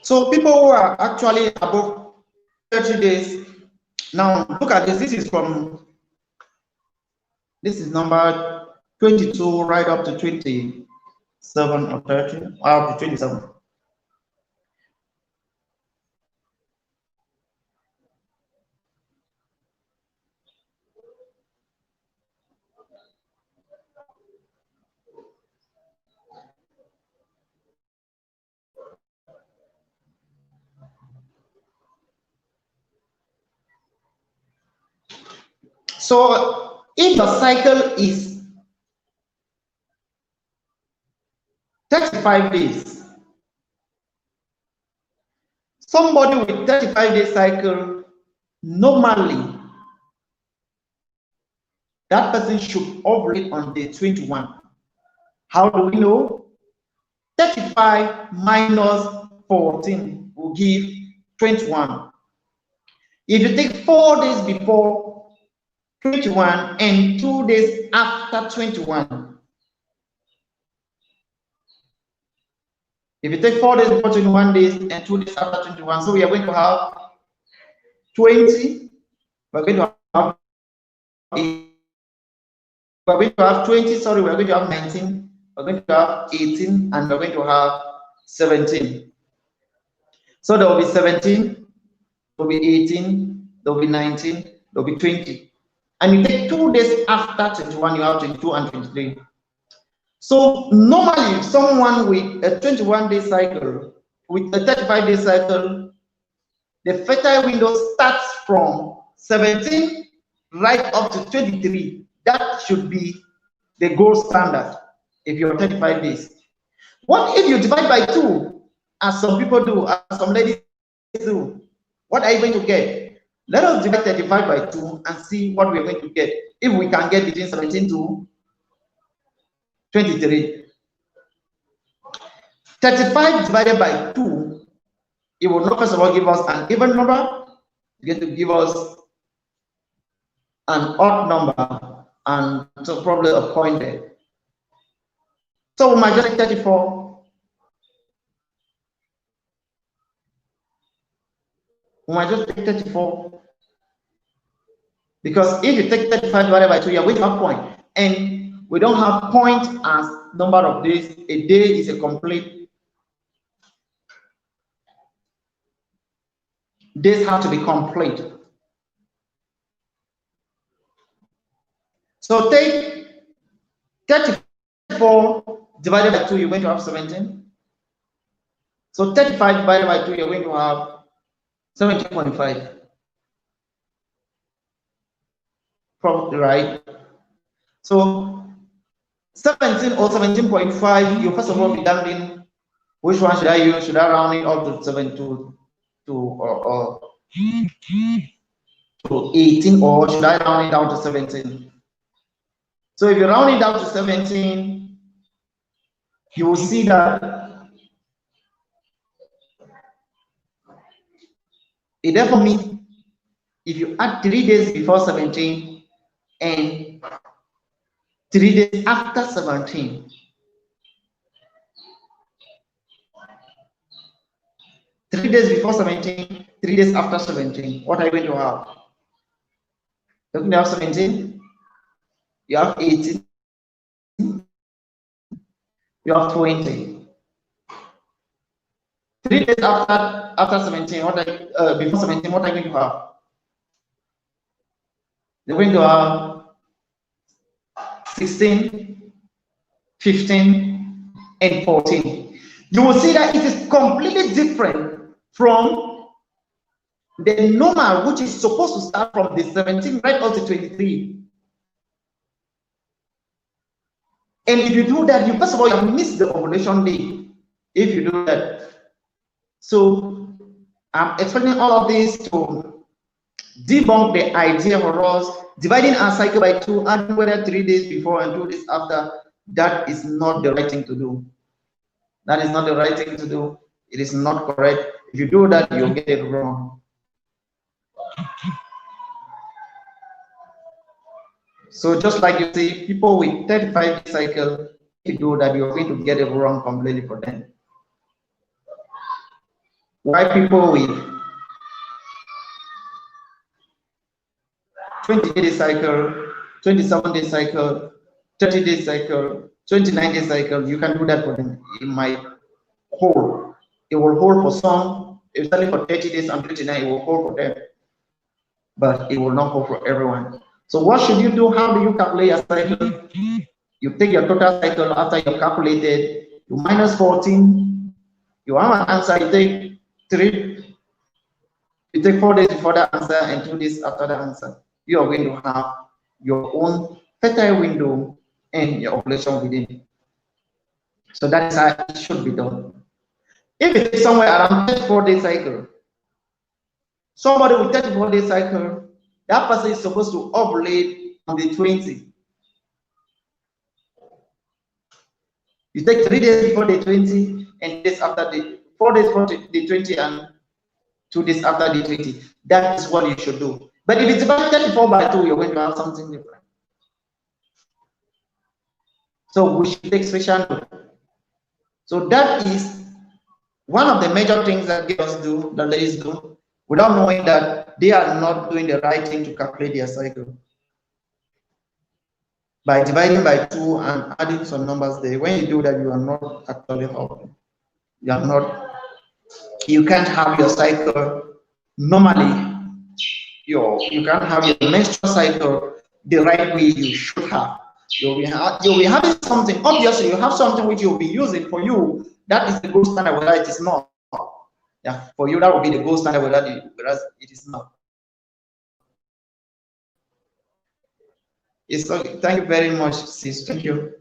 So people who are actually above 30 days, now look at this. This is number 22 right up to 27 or 30, up to 27. So if your cycle is 35 days, somebody with 35-day cycle, normally that person should ovulate on day 21. How do we know? 35 minus 14 will give 21. If you take 4 days before 21 and 2 days after 21, if you take 4 days before 21 days and 2 days after 21, so we are going to have 20, we're going to have 8, we're going to have 20, sorry, we're going to have 19, we're going to have 18, and we're going to have 17. So there will be 17, there will be 18, there will be 19, there will be 20. And you take 2 days after 21, you have 22 and 23. So normally, someone with a 21-day cycle, with a 35-day cycle, the fertile window starts from 17 right up to 23. That should be the gold standard if you're 35 days. What if you divide by 2, as some people do, as some ladies do? What are you going to get? Let us divide 35 by 2 and see what we're going to get. If we can get between 17 to 23. 35 divided by 2, it will not first of all give us an even number. It's going to give us an odd number and so probably a point there. So we might just take 34. We might just take 34. Because if you take 35 divided by 2, you're going to have point. And we don't have point as number of days. A day is a complete. Days have to be complete. So take 34 divided by 2, you're going to have 17. So 35 divided by 2, you're going to have 17.5. Probably right. So 17 or 17.5, you first of all be doubting which one should I use? Should I round it up to 7 to 18, or should I round it down to 17? So if you round it down to 17, you will see that it therefore means if you add 3 days before 17 and 3 days after 17, three days before 17, 3 days after 17, what are you going to have? You're going to have 17, you have 18, you have 20. 3 days after 17, what are, before 17, what are you going to have? You're going to have 16, 15, and 14. You will see that it is completely different from the normal, which is supposed to start from the 17 right up to 23. And if you do that, you first of all you miss the ovulation day. If you do that, so I'm explaining all of this to debunk the idea for us dividing our cycle by 2 and whether 3 days before and 2 days after. That is not the right thing to do. That is not the right thing to do. It is not correct. If you do that, you'll get it wrong. So just like you see, people with 35 cycle, if you do that, you're going to get it wrong completely for them. Why people with 20-day cycle, 27-day cycle, 30-day cycle, 29-day cycle, you can do that for them. It might hold. It will hold for some, especially for 30 days and 29, it will hold for them. But it will not hold for everyone. So what should you do? How do you calculate your cycle? You take your total cycle after you calculated, you minus 14, you have an answer, you take 3, you take 4 days before the answer and 2 days after the answer. You are going to have your own fertile window and your ovulation within. So that is how it should be done. If it is somewhere around 34-day cycle, somebody with 34-day cycle, that person is supposed to ovulate on the 20. You take 3 days before day 20 and days after the 4 days before day 20 and 2 days after day 20. That is what you should do. But if it's about 34/2, you're going to have something different. So we should take special note. So that is one of the major things that girls do, the ladies do, without knowing that they are not doing the right thing to calculate their cycle. By dividing by 2 and adding some numbers there, when you do that, you are not actually helping. You are not, you can't have your cycle normally. You can't have your menstrual cycle the right way you should have. You'll be having something, obviously you have something which you'll be using. For you, that is the gold standard, whether it is not. Yeah, for you that will be the gold standard, whether it is not. It's okay. Thank you very much, sis. Thank you.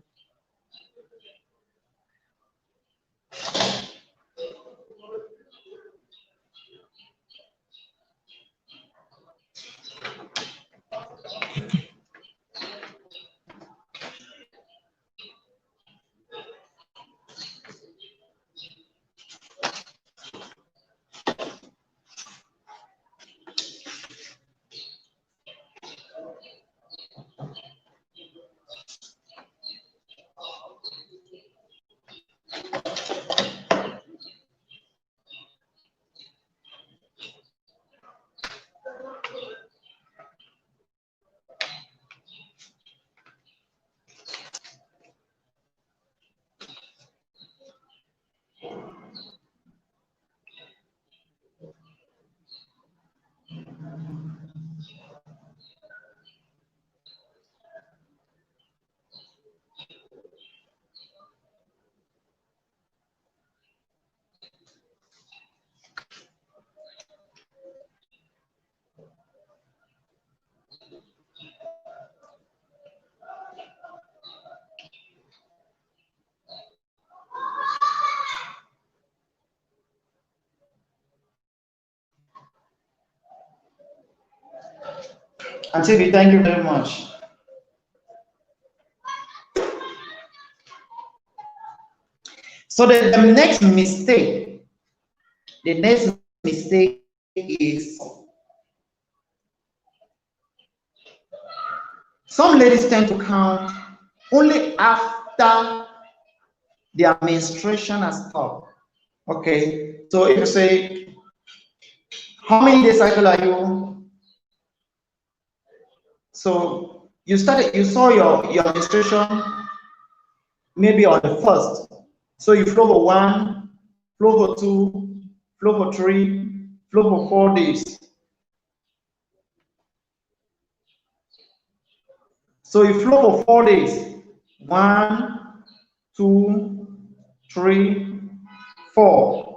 Auntie, thank you very much. So the next mistake is some ladies tend to count only after their menstruation has stopped. Okay, so if you say, how many days cycle are you? So you saw your menstruation maybe on the first. So you flow for 1, flow for 2, flow for 3, flow for 4 days. So you flow for 4 days. 1, 2, 3, 4.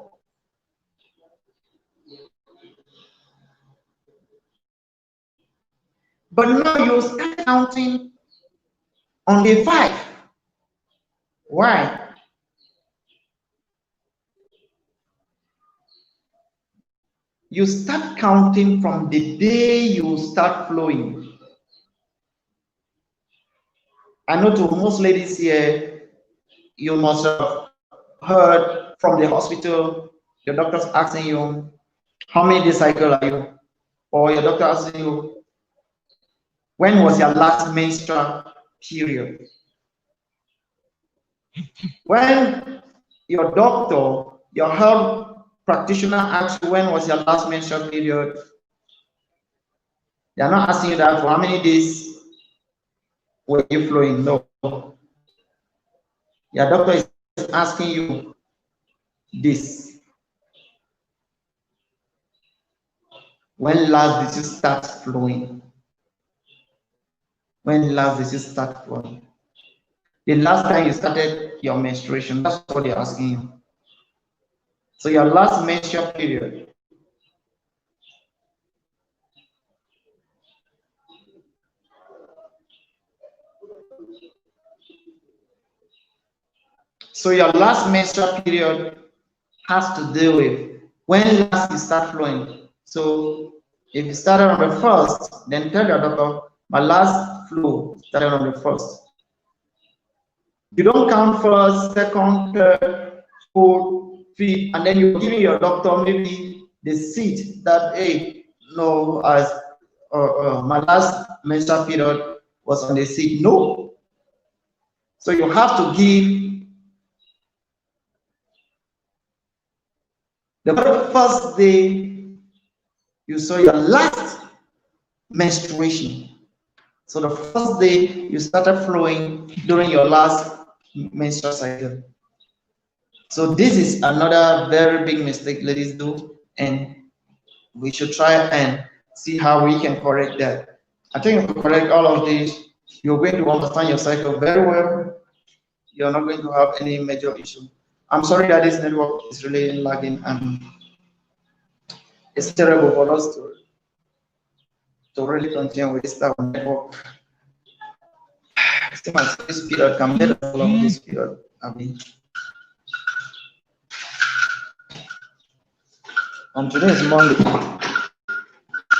But now you start counting on day 5. Why? You start counting from the day you start flowing. I know to most ladies here, you must have heard from the hospital, your doctor's asking you, how many days cycle are you? Or your doctor asking you, when was your last menstrual period? When your doctor, your health practitioner asks you when was your last menstrual period, they are not asking you that for how many days were you flowing. No. Your doctor is asking you this. When last did you start flowing? When last did you start flowing? The last time you started your menstruation, that's what they're asking you. So your last menstrual period. So your last menstrual period has to do with when last you start flowing. So if you started on the first, then tell your doctor, my last flow started on the first. You don't count first, second, third, fourth, fifth, and then you're giving your doctor maybe the seat that, hey, no, as my last menstrual period was on the seat. No. So you have to give the very first day you saw your last menstruation. So the first day you started flowing during your last menstrual cycle. So this is another very big mistake ladies do, and we should try and see how we can correct that. I think if we correct all of this, you're going to understand your cycle very well. You're not going to have any major issue. I'm sorry that this network is really lagging, and it's terrible for us to really continue with this type of network. Still, this period can let us along this period. I mean, and today is Monday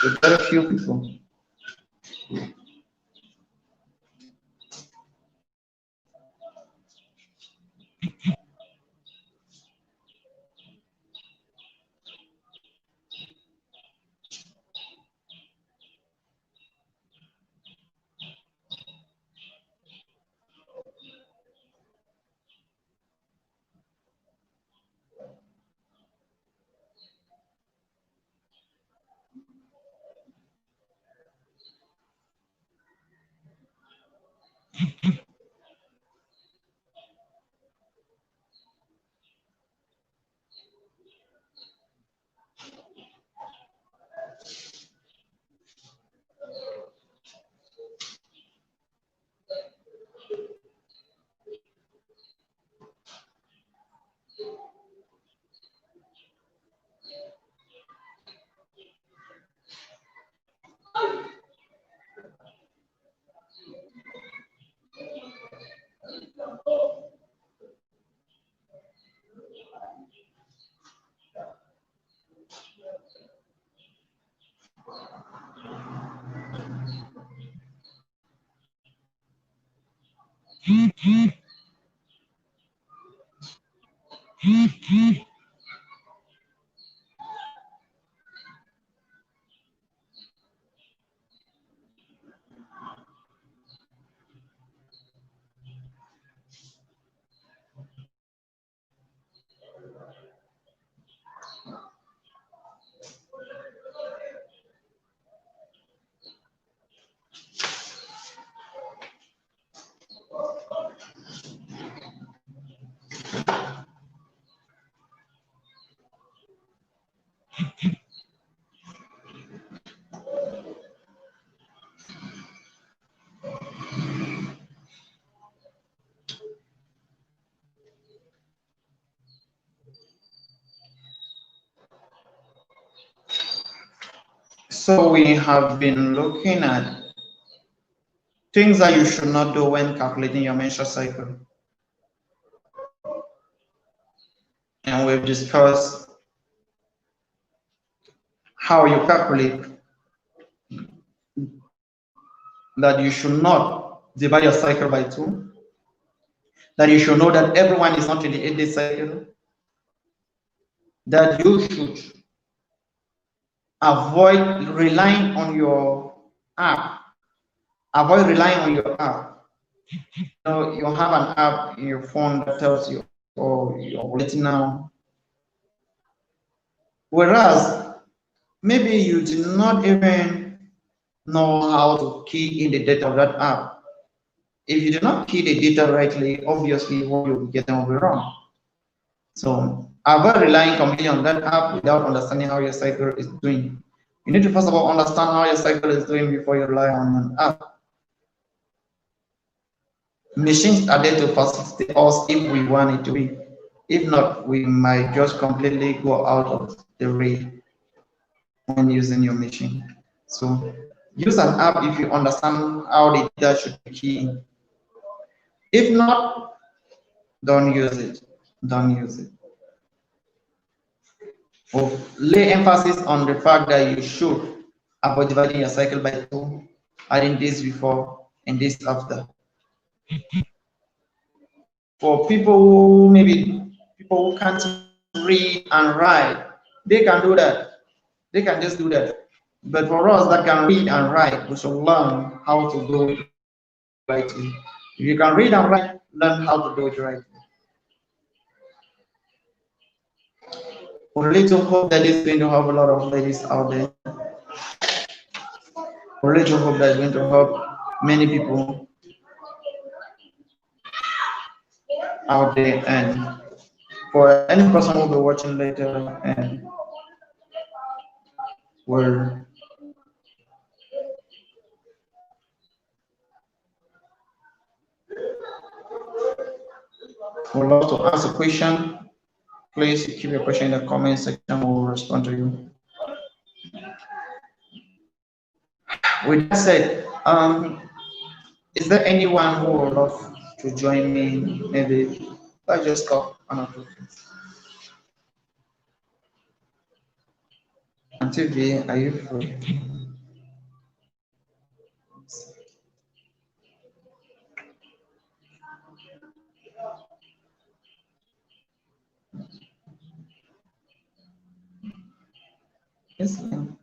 with very few people. So we have been looking at things that you should not do when calculating your menstrual cycle. And we've discussed how you calculate that you should not divide your cycle by 2, that you should know that everyone is not in the 8-day cycle, that you should avoid relying on your app. Avoid relying on your app. You know, you have an app in your phone that tells you, oh, you're ovulating now. Whereas maybe you did not even know how to key in the data of that app. If you do not key the data rightly, obviously what you'll be getting will be wrong. So avoid relying completely on that app without understanding how your cycle is doing. You need to first of all understand how your cycle is doing before you rely on an app. Machines are there to facilitate us if we want it to be. If not, we might just completely go out of the way when using your machine. So use an app if you understand how the data should be keyed. If not, Don't use it. Don't use it. We'll lay emphasis on the fact that you should avoid dividing your cycle by two, adding days before and days after. For people who maybe people who can't read and write, they can do that. They can just do that. But for us that can read and write, we should learn how to do it rightly. If you can read and write, learn how to do it rightly. We really to hope that is going to help a lot of ladies out there. We really to hope that is going to help many people out there, and for any person who will be watching later and will would love to ask a question, please keep your question in the comment section. We'll respond to you. With that said, is there anyone who would love to join me? Maybe let's just talk one or two things. Auntie V, are you free? Yes, ma'am.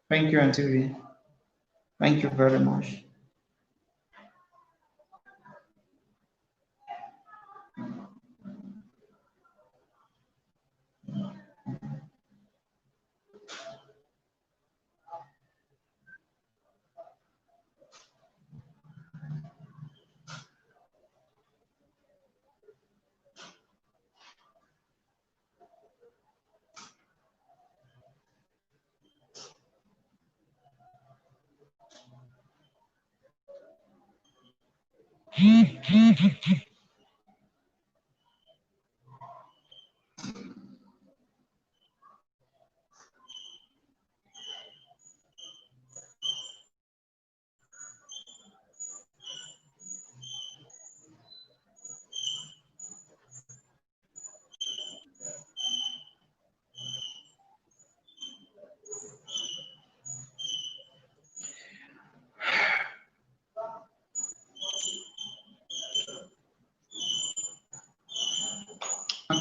Thank you, Auntie V. Thank you very much.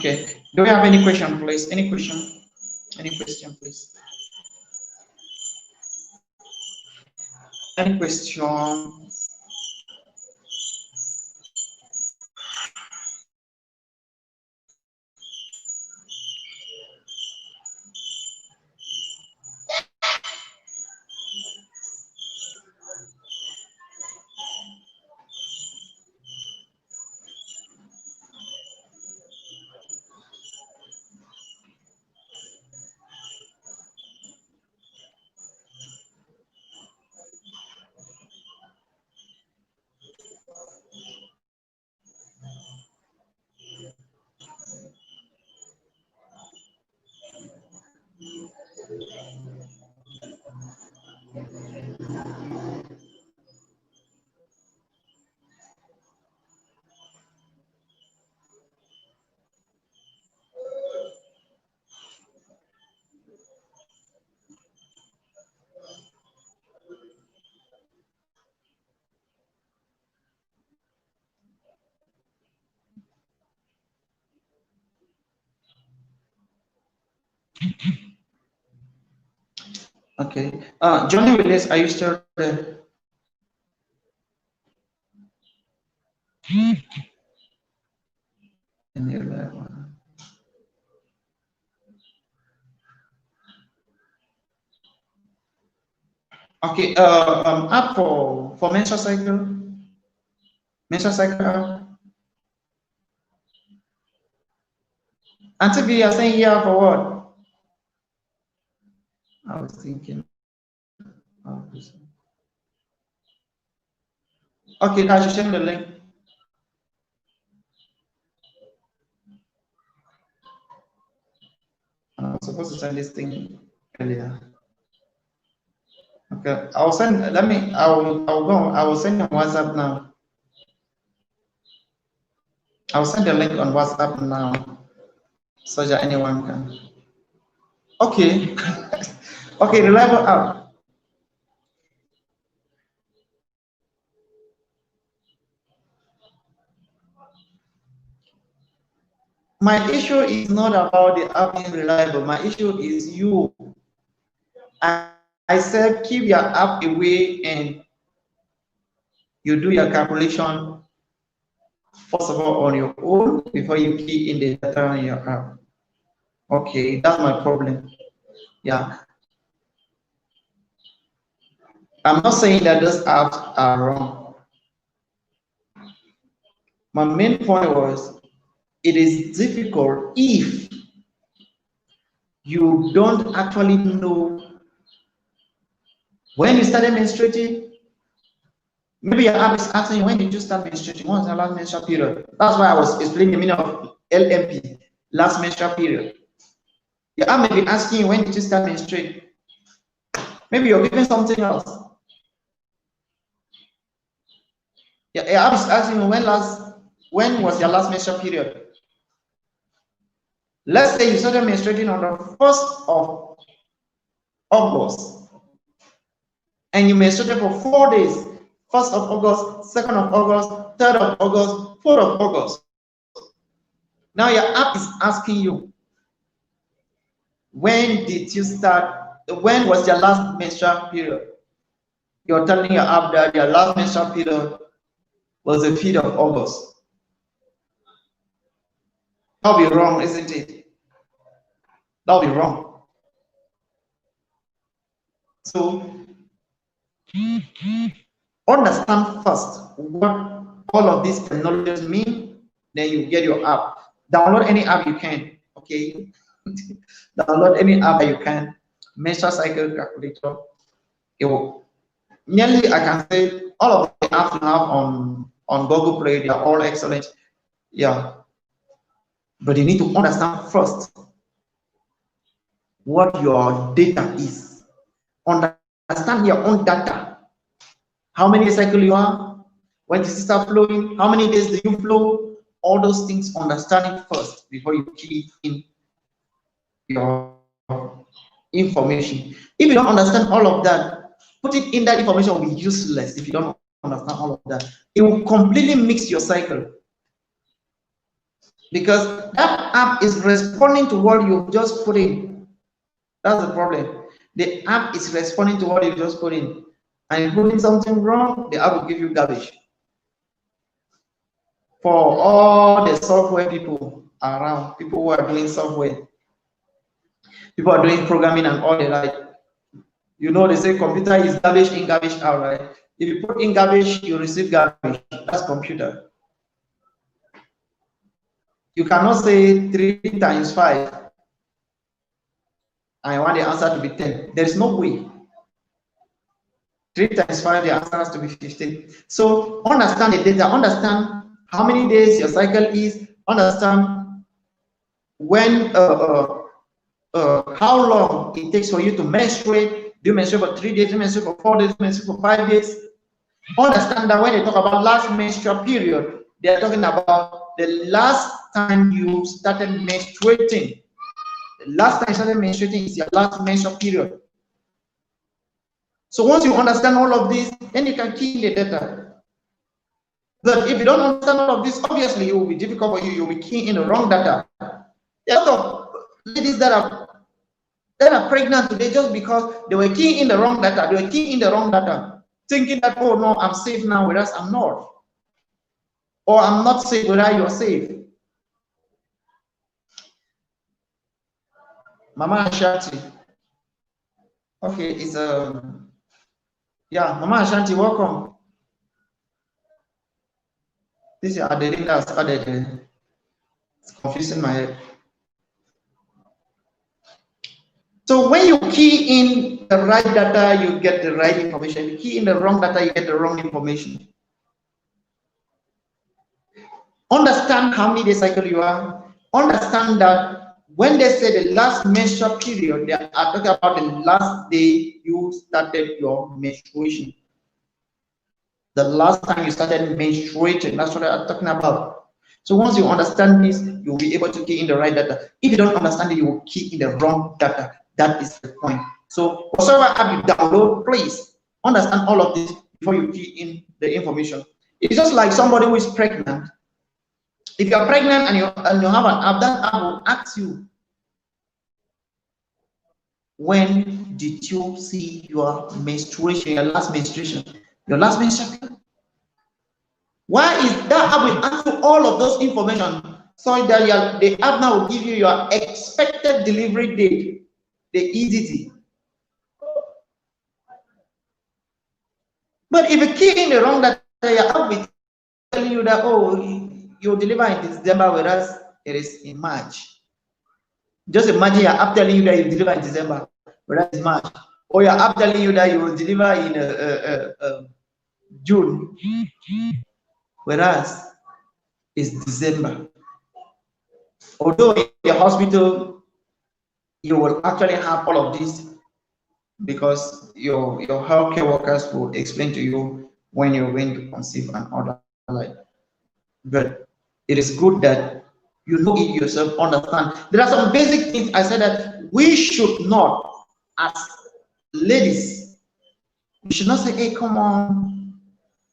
Okay. Do we have any question, please? Any question? Any question, please? Any question? Okay. Johnny Willis, are you still there? Okay, app for menstrual cycle, app. Auntie B, you're saying yeah for what? I was thinking. Okay, I should send the link. I'm supposed to send this thing earlier. Okay, I'll send. Let me. I'll go. I will send on WhatsApp now. I'll send the link on WhatsApp now, so that anyone can. Okay. Okay, reliable app. My issue is not about the app being reliable. My issue is you. I said keep your app away and you do your calculation first of all on your own before you key in the data on your app. Okay, that's my problem. Yeah. I'm not saying that those apps are wrong. My main point was it is difficult if you don't actually know when you started menstruating. Maybe your app is asking you when did you start menstruating? What's the last menstrual period? That's why I was explaining the meaning of LMP, last menstrual period. Your app may be asking you when did you start menstruating? Maybe you're giving something else. Your app is asking you when was your last menstrual period? Let's say you started menstruating on the 1st of August and you menstruated for 4 days. 1st of August, 2nd of August, 3rd of August, 4th of August. Now your app is asking you, when did you start? When was your last menstrual period? You're telling your app that your last menstrual period was the 5th of August. That'll be wrong, isn't it? That'll be wrong. So understand first what all of these technologies mean, then you get your app. Download any app you can, okay? Download any app that you can. Menstrual cycle calculator. It will, nearly, I can say all of the apps you have on Google Play, they are all excellent. Yeah. But you need to understand first what your data is. Understand your own data. How many cycles you are? When does it start flowing? How many days do you flow? All those things, understand it first before you key in your information. If you don't understand all of that, putting in that information will be useless if you don't understand all of that. It will completely mix your cycle. Because that app is responding to what you just put in. That's the problem. The app is responding to what you just put in. And if you put in something wrong, the app will give you garbage. For all the software people around, people who are doing software, people are doing programming and all the like. You know, they say computer is garbage in, garbage out, right? If you put in garbage, you receive garbage. That's computer. You cannot say 3 times 5 and I want the answer to be 10. There is no way. 3 times 5, the answer has to be 15. So understand the data, understand how many days your cycle is, understand when, how long it takes for you to menstruate. Do you menstruate for 3 days, do you menstruate for 4 days, do you menstruate for 5 days? Understand that when they talk about last menstrual period, they are talking about the last time you started menstruating. The last time you started menstruating is your last menstrual period. So once you understand all of this, then you can key in the data. But if you don't understand all of this, obviously it will be difficult for you. You'll be keying in the wrong data. There are a lot of ladies that are pregnant today just because they were keying in the wrong data. They were keying in the wrong data, thinking that, oh no, I'm safe now, whereas I'm not. Or I'm not safe, whereas you're safe. Mama Shati. Okay, it's Yeah, Mama Ashanti, welcome. This is Adeline that's added. It's confusing my head. So when you key in the right data, you get the right information. If you key in the wrong data, you get the wrong information. Understand how many days cycle you are. Understand that when they say the last menstrual period, they are talking about the last day you started your menstruation. The last time you started menstruating, that's what I'm talking about. So once you understand this, you'll be able to key in the right data. If you don't understand it, you will key in the wrong data. That is the point. So whatever app you download, please understand all of this before you key in the information. It's just like somebody who is pregnant. If you're pregnant and you have an app, that app will ask you, when did you see your menstruation, your last menstruation, your last menstruation? Why is that app will ask you all of those information so that the app now will give you your expected delivery date, the EDT. But if you key in the wrong data, your app will tell you that, oh, you deliver in December, whereas it is in March. Just imagine your app telling you that you deliver in December, whereas it's March. Or your app telling you that you will deliver in June, whereas it's December. Although in the hospital, you will actually have all of this because your healthcare workers will explain to you when you're going to conceive and all that. But it is good that you know it yourself, understand. There are some basic things I said that we should not, as ladies, we should not say, hey, come on,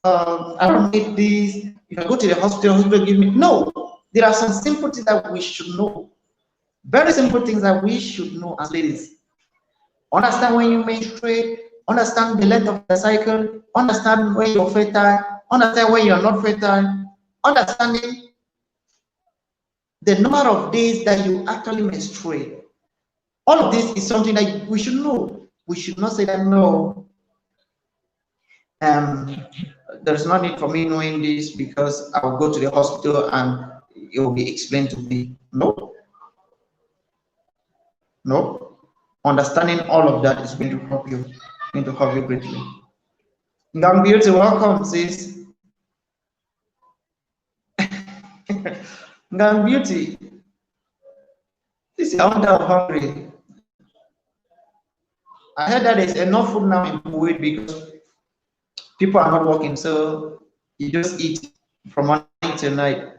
I don't need this. If I go to the hospital give me. No, there are some simple things that we should know. Very simple things that we should know as ladies. Understand when you menstruate, understand the length of the cycle, understand when you're fertile, understand when you're not fertile, understanding the number of days that you actually menstruate. All of this is something that we should know. We should not say that no, there's no need for me knowing this because I will go to the hospital and it will be explained to me. No. No. Understanding all of that is going to help you, greatly. Young beauty, welcome, sis. Young beauty, this is I'm hungry. I heard that there's enough food now in Kuwait because people are not working, so you just eat from morning till night.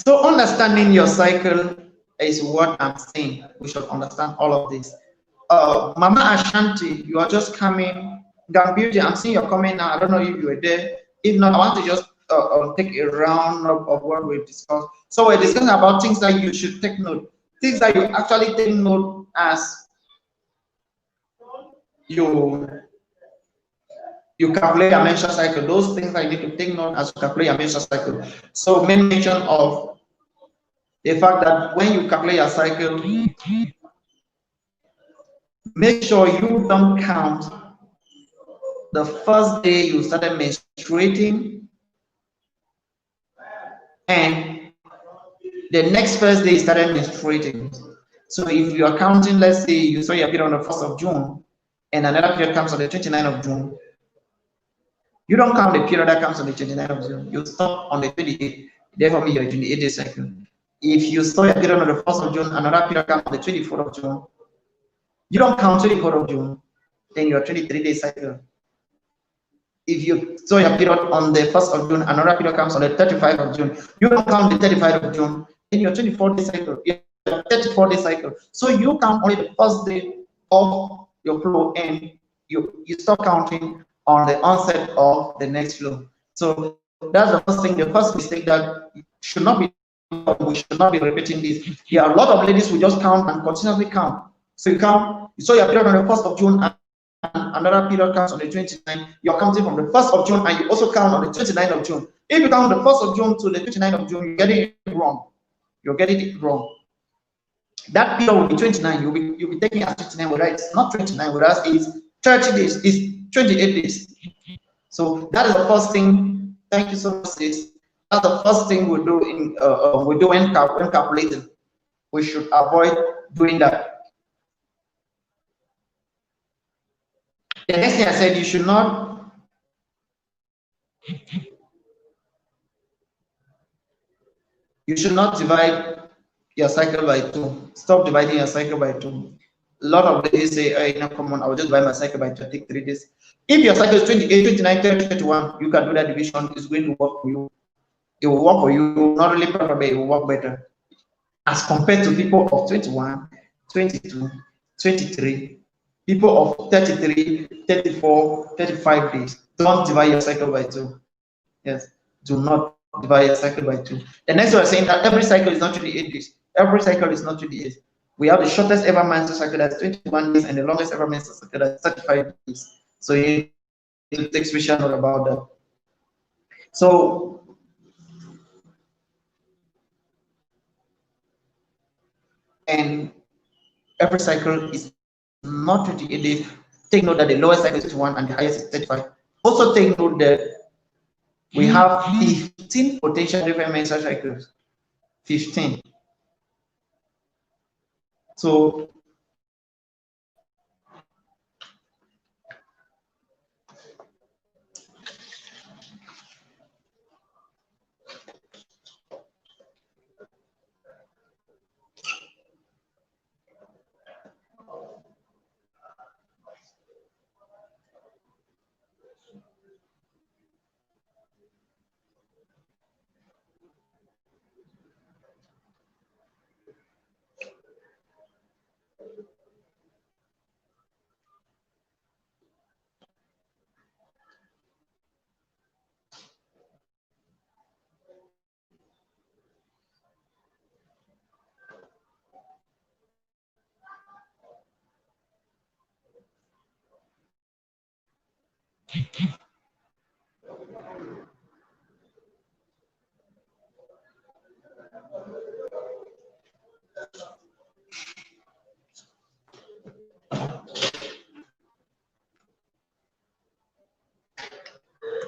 So understanding your cycle is what I'm saying. We should understand all of this. Mama Ashanti, you are just coming. Gang Beauty, I'm seeing your comment now. I don't know if you were there. If not, I want to just take a round of what we discussed. So we're discussing about things that you should take note. Things that you actually take note as you calculate your menstrual cycle. Those things that you need to take note as you calculate your menstrual cycle. So main mention of the fact that when you calculate your cycle, make sure you don't count the first day you started menstruating and the next first day you started menstruating. So if you are counting, let's say you saw your period on the 1st of June and another period comes on the 29th of June, you don't count the period that comes on the 29th of June. You stop on the 28th, therefore your 28-day cycle. If you saw your period on the 1st of June, another period comes on the 24th of June, you don't count 24th of June, then your 23-day cycle. If you saw your period on the 1st of June, another period comes on the 35th of June, you don't count the 35th of June, then your 24-day cycle, your 34-day cycle. So you count only the first day of your flow and you stop counting on the onset of the next flow. So that's the first thing, the first mistake that should not be, we should not be repeating this. There are a lot of ladies who just count and continuously count. So you count, you saw your period on the 1st of June and another period counts on the 29th, you're counting from the 1st of June and you also count on the 29th of June. If you count the 1st of June to the 29th of June, you're getting it wrong. You're getting it wrong. That period will be 29. You'll be taking as 29, whether it's not 29, whether it's 30 days, it's 28 days. So that is the first thing. Thank you so much, sis. That's the first thing we do when calculating. We should avoid doing that. The next thing I said, you should not divide your cycle by 2. Stop dividing your cycle by 2. A lot of ladies say, hey, no, come on, I will just divide my cycle by 2, take 3 days. If your cycle is 28, 29, 30, 31, you can do that division. It's going to work for you. It will work for you, not really perfect, it will work better. As compared to people of 21, 22, 23, people of 33, 34, 35 days. Don't divide your cycle by 2. Yes, do not divide your cycle by 2. The next one is saying that every cycle is not 28 days. Every cycle is not 28 days. We have the shortest ever menstrual cycle that's 21 days and the longest ever menstrual cycle that's 35 days. So you need to take special note about that. So and every cycle is not 28 days. Take note that the lowest cycle is 21 and the highest is 35. Also take note that we have 15 potential different menstrual cycles. 15.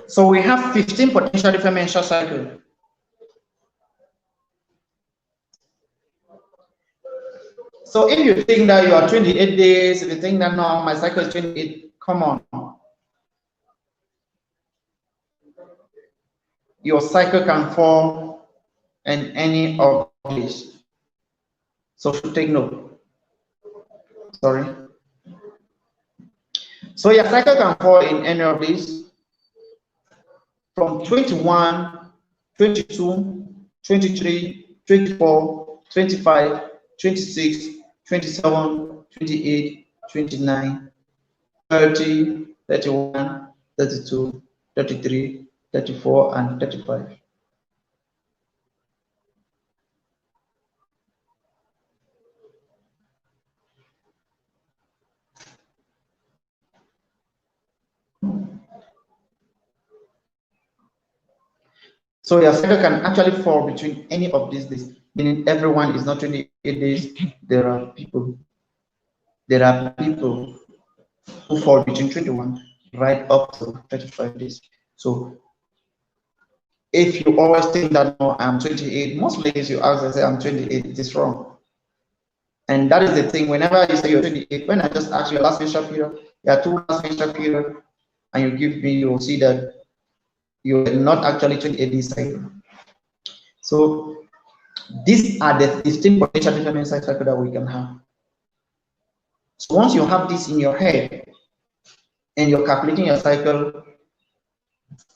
So we have 15 potential different menstrual cycles. So if you think that you are 28 days, if you think that no, my cycle is 28, come on. Your cycle can fall in any of these. So take note. Sorry. So your cycle can fall in any of these from 21, 22, 23, 24, 25, 26, 27, 28, 29, 30, 31, 32, 33, 34, and 35. So your cycle can actually fall between any of these days, meaning everyone is not 28 days. There are people who fall between 21 right up to 35 days. So if you always think that no, I'm 28, most ladies you ask and say I'm 28, it is wrong. And that is the thing. Whenever you say you're 28, when I just ask you your last menstrual period, you are 2 last menstrual period, and you give me, you'll see that you're not actually 28 days cycle. So these are the 15 potential different menstrual cycle that we can have. So once you have this in your head and you're calculating your cycle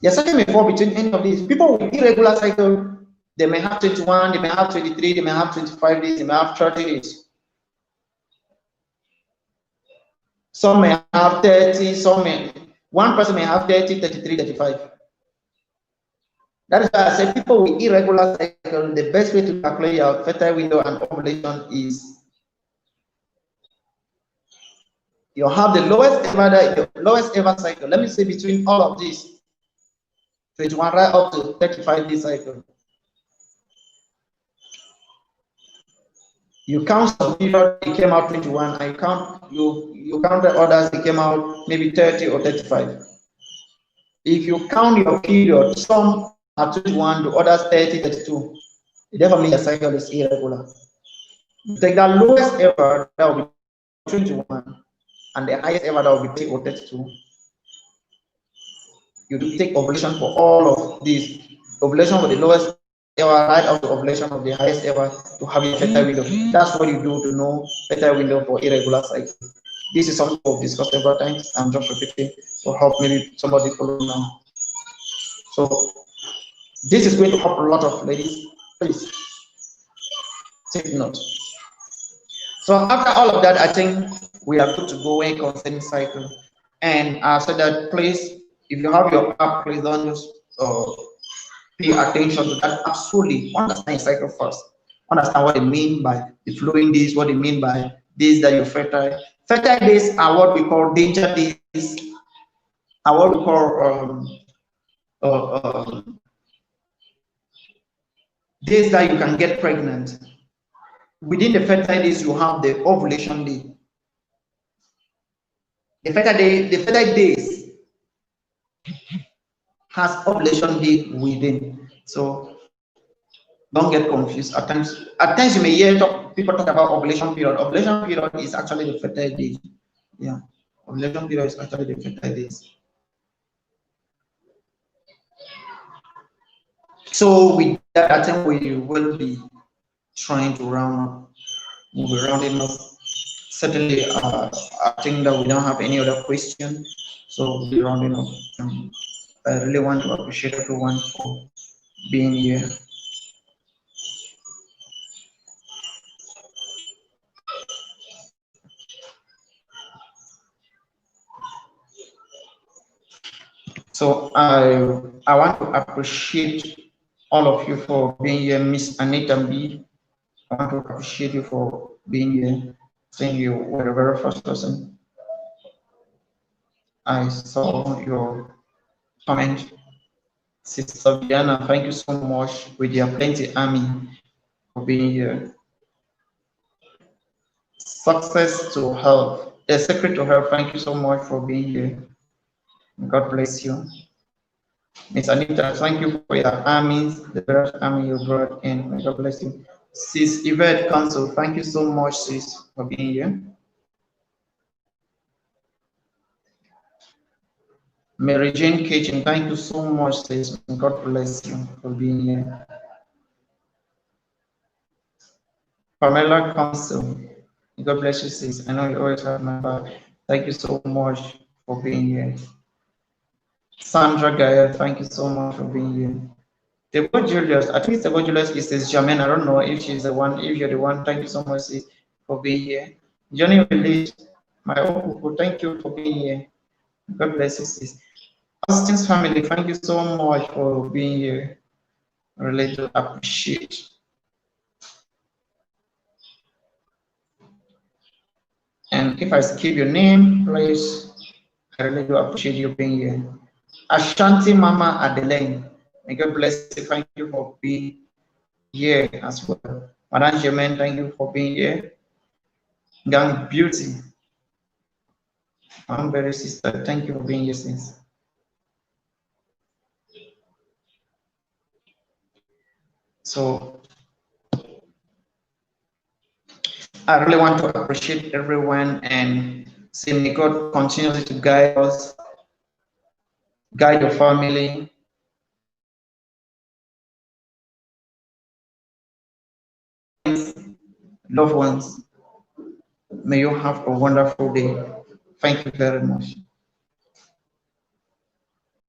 may fall between any of these. People with irregular cycle, they may have 21, they may have 23, they may have 25 days, they may have 30 days. Some may have 30, one person may have 30, 33, 35. That is why I said people with irregular cycle, the best way to calculate your fertile window and ovulation is you have the lowest ever cycle. Let me say between all of these, 21 right up to 35 day cycle. You count some period, it came out 21, and you count the others, it came out maybe 30 or 35. If you count your period, some are 21, the others 30, 32. It therefore means your cycle is irregular. You take the lowest ever, that will be 21, and the highest ever, that will be 30 or 32. You take ovulation for all of these. Ovulation for the lowest ever, right up to ovulation of the highest ever to have a fertile window. That's what you do to know fertile window for irregular cycle. This is something we've discussed several times. I'm just repeating to help maybe somebody follow now. So this is going to help a lot of ladies. Please take note. So after all of that, I think we are good to go when concerning cycle. And I said that please, if you have your app, please don't just pay attention to that. Absolutely understand cycle first. Understand what they mean by the flowing days, what they mean by days that you're fertile. Fertile days are what we call danger days, are what we call days that you can get pregnant. Within the fertile days, you have the ovulation day. The fertile days has ovulation day within. So don't get confused. At times you may hear people talk about ovulation period. Ovulation period is actually the fertile days. Yeah, ovulation period is actually the fertile days. So with that, I think we will be trying to we'll be rounding up. Certainly, I think that we don't have any other question, so we'll be rounding up. I really want to appreciate everyone for being here. So I want to appreciate all of you for being here, Miss Anita B. I want to appreciate you for being here. Saying you were the very first person I saw your comment. Sister Diana, thank you so much with your plenty army for being here. Success to health, a secret to health. Thank you so much for being here. God bless you. Miss Anita, thank you for your armies, the various army you brought in. May God bless you. Sis Yvette Council, thank you so much, sis, for being here. Mary Jane Kitchen, thank you so much, sis. May God bless you for being here. Pamela Council, God bless you, sis. I know you always have my back. Thank you so much for being here. Sandra Gaia, thank you so much for being here. Debo Julius, I think Debo Julius is this German. I don't know if she's the one, if you're the one. Thank you so much, sis, for being here. Johnny Release, my uncle, thank you for being here. God bless you, sis. Austin's family, thank you so much for being here. I really do appreciate. And if I skip your name, please, I really do appreciate you being here. Ashanti Mama Adelaine, may God bless you. Thank you for being here as well. Madame Germaine, thank you for being here. Gang Beauty, I'm very sister, thank you for being here, sis. So I really want to appreciate everyone and say may God continue to guide us, guide your family. Loved ones, may you have a wonderful day. Thank you very much.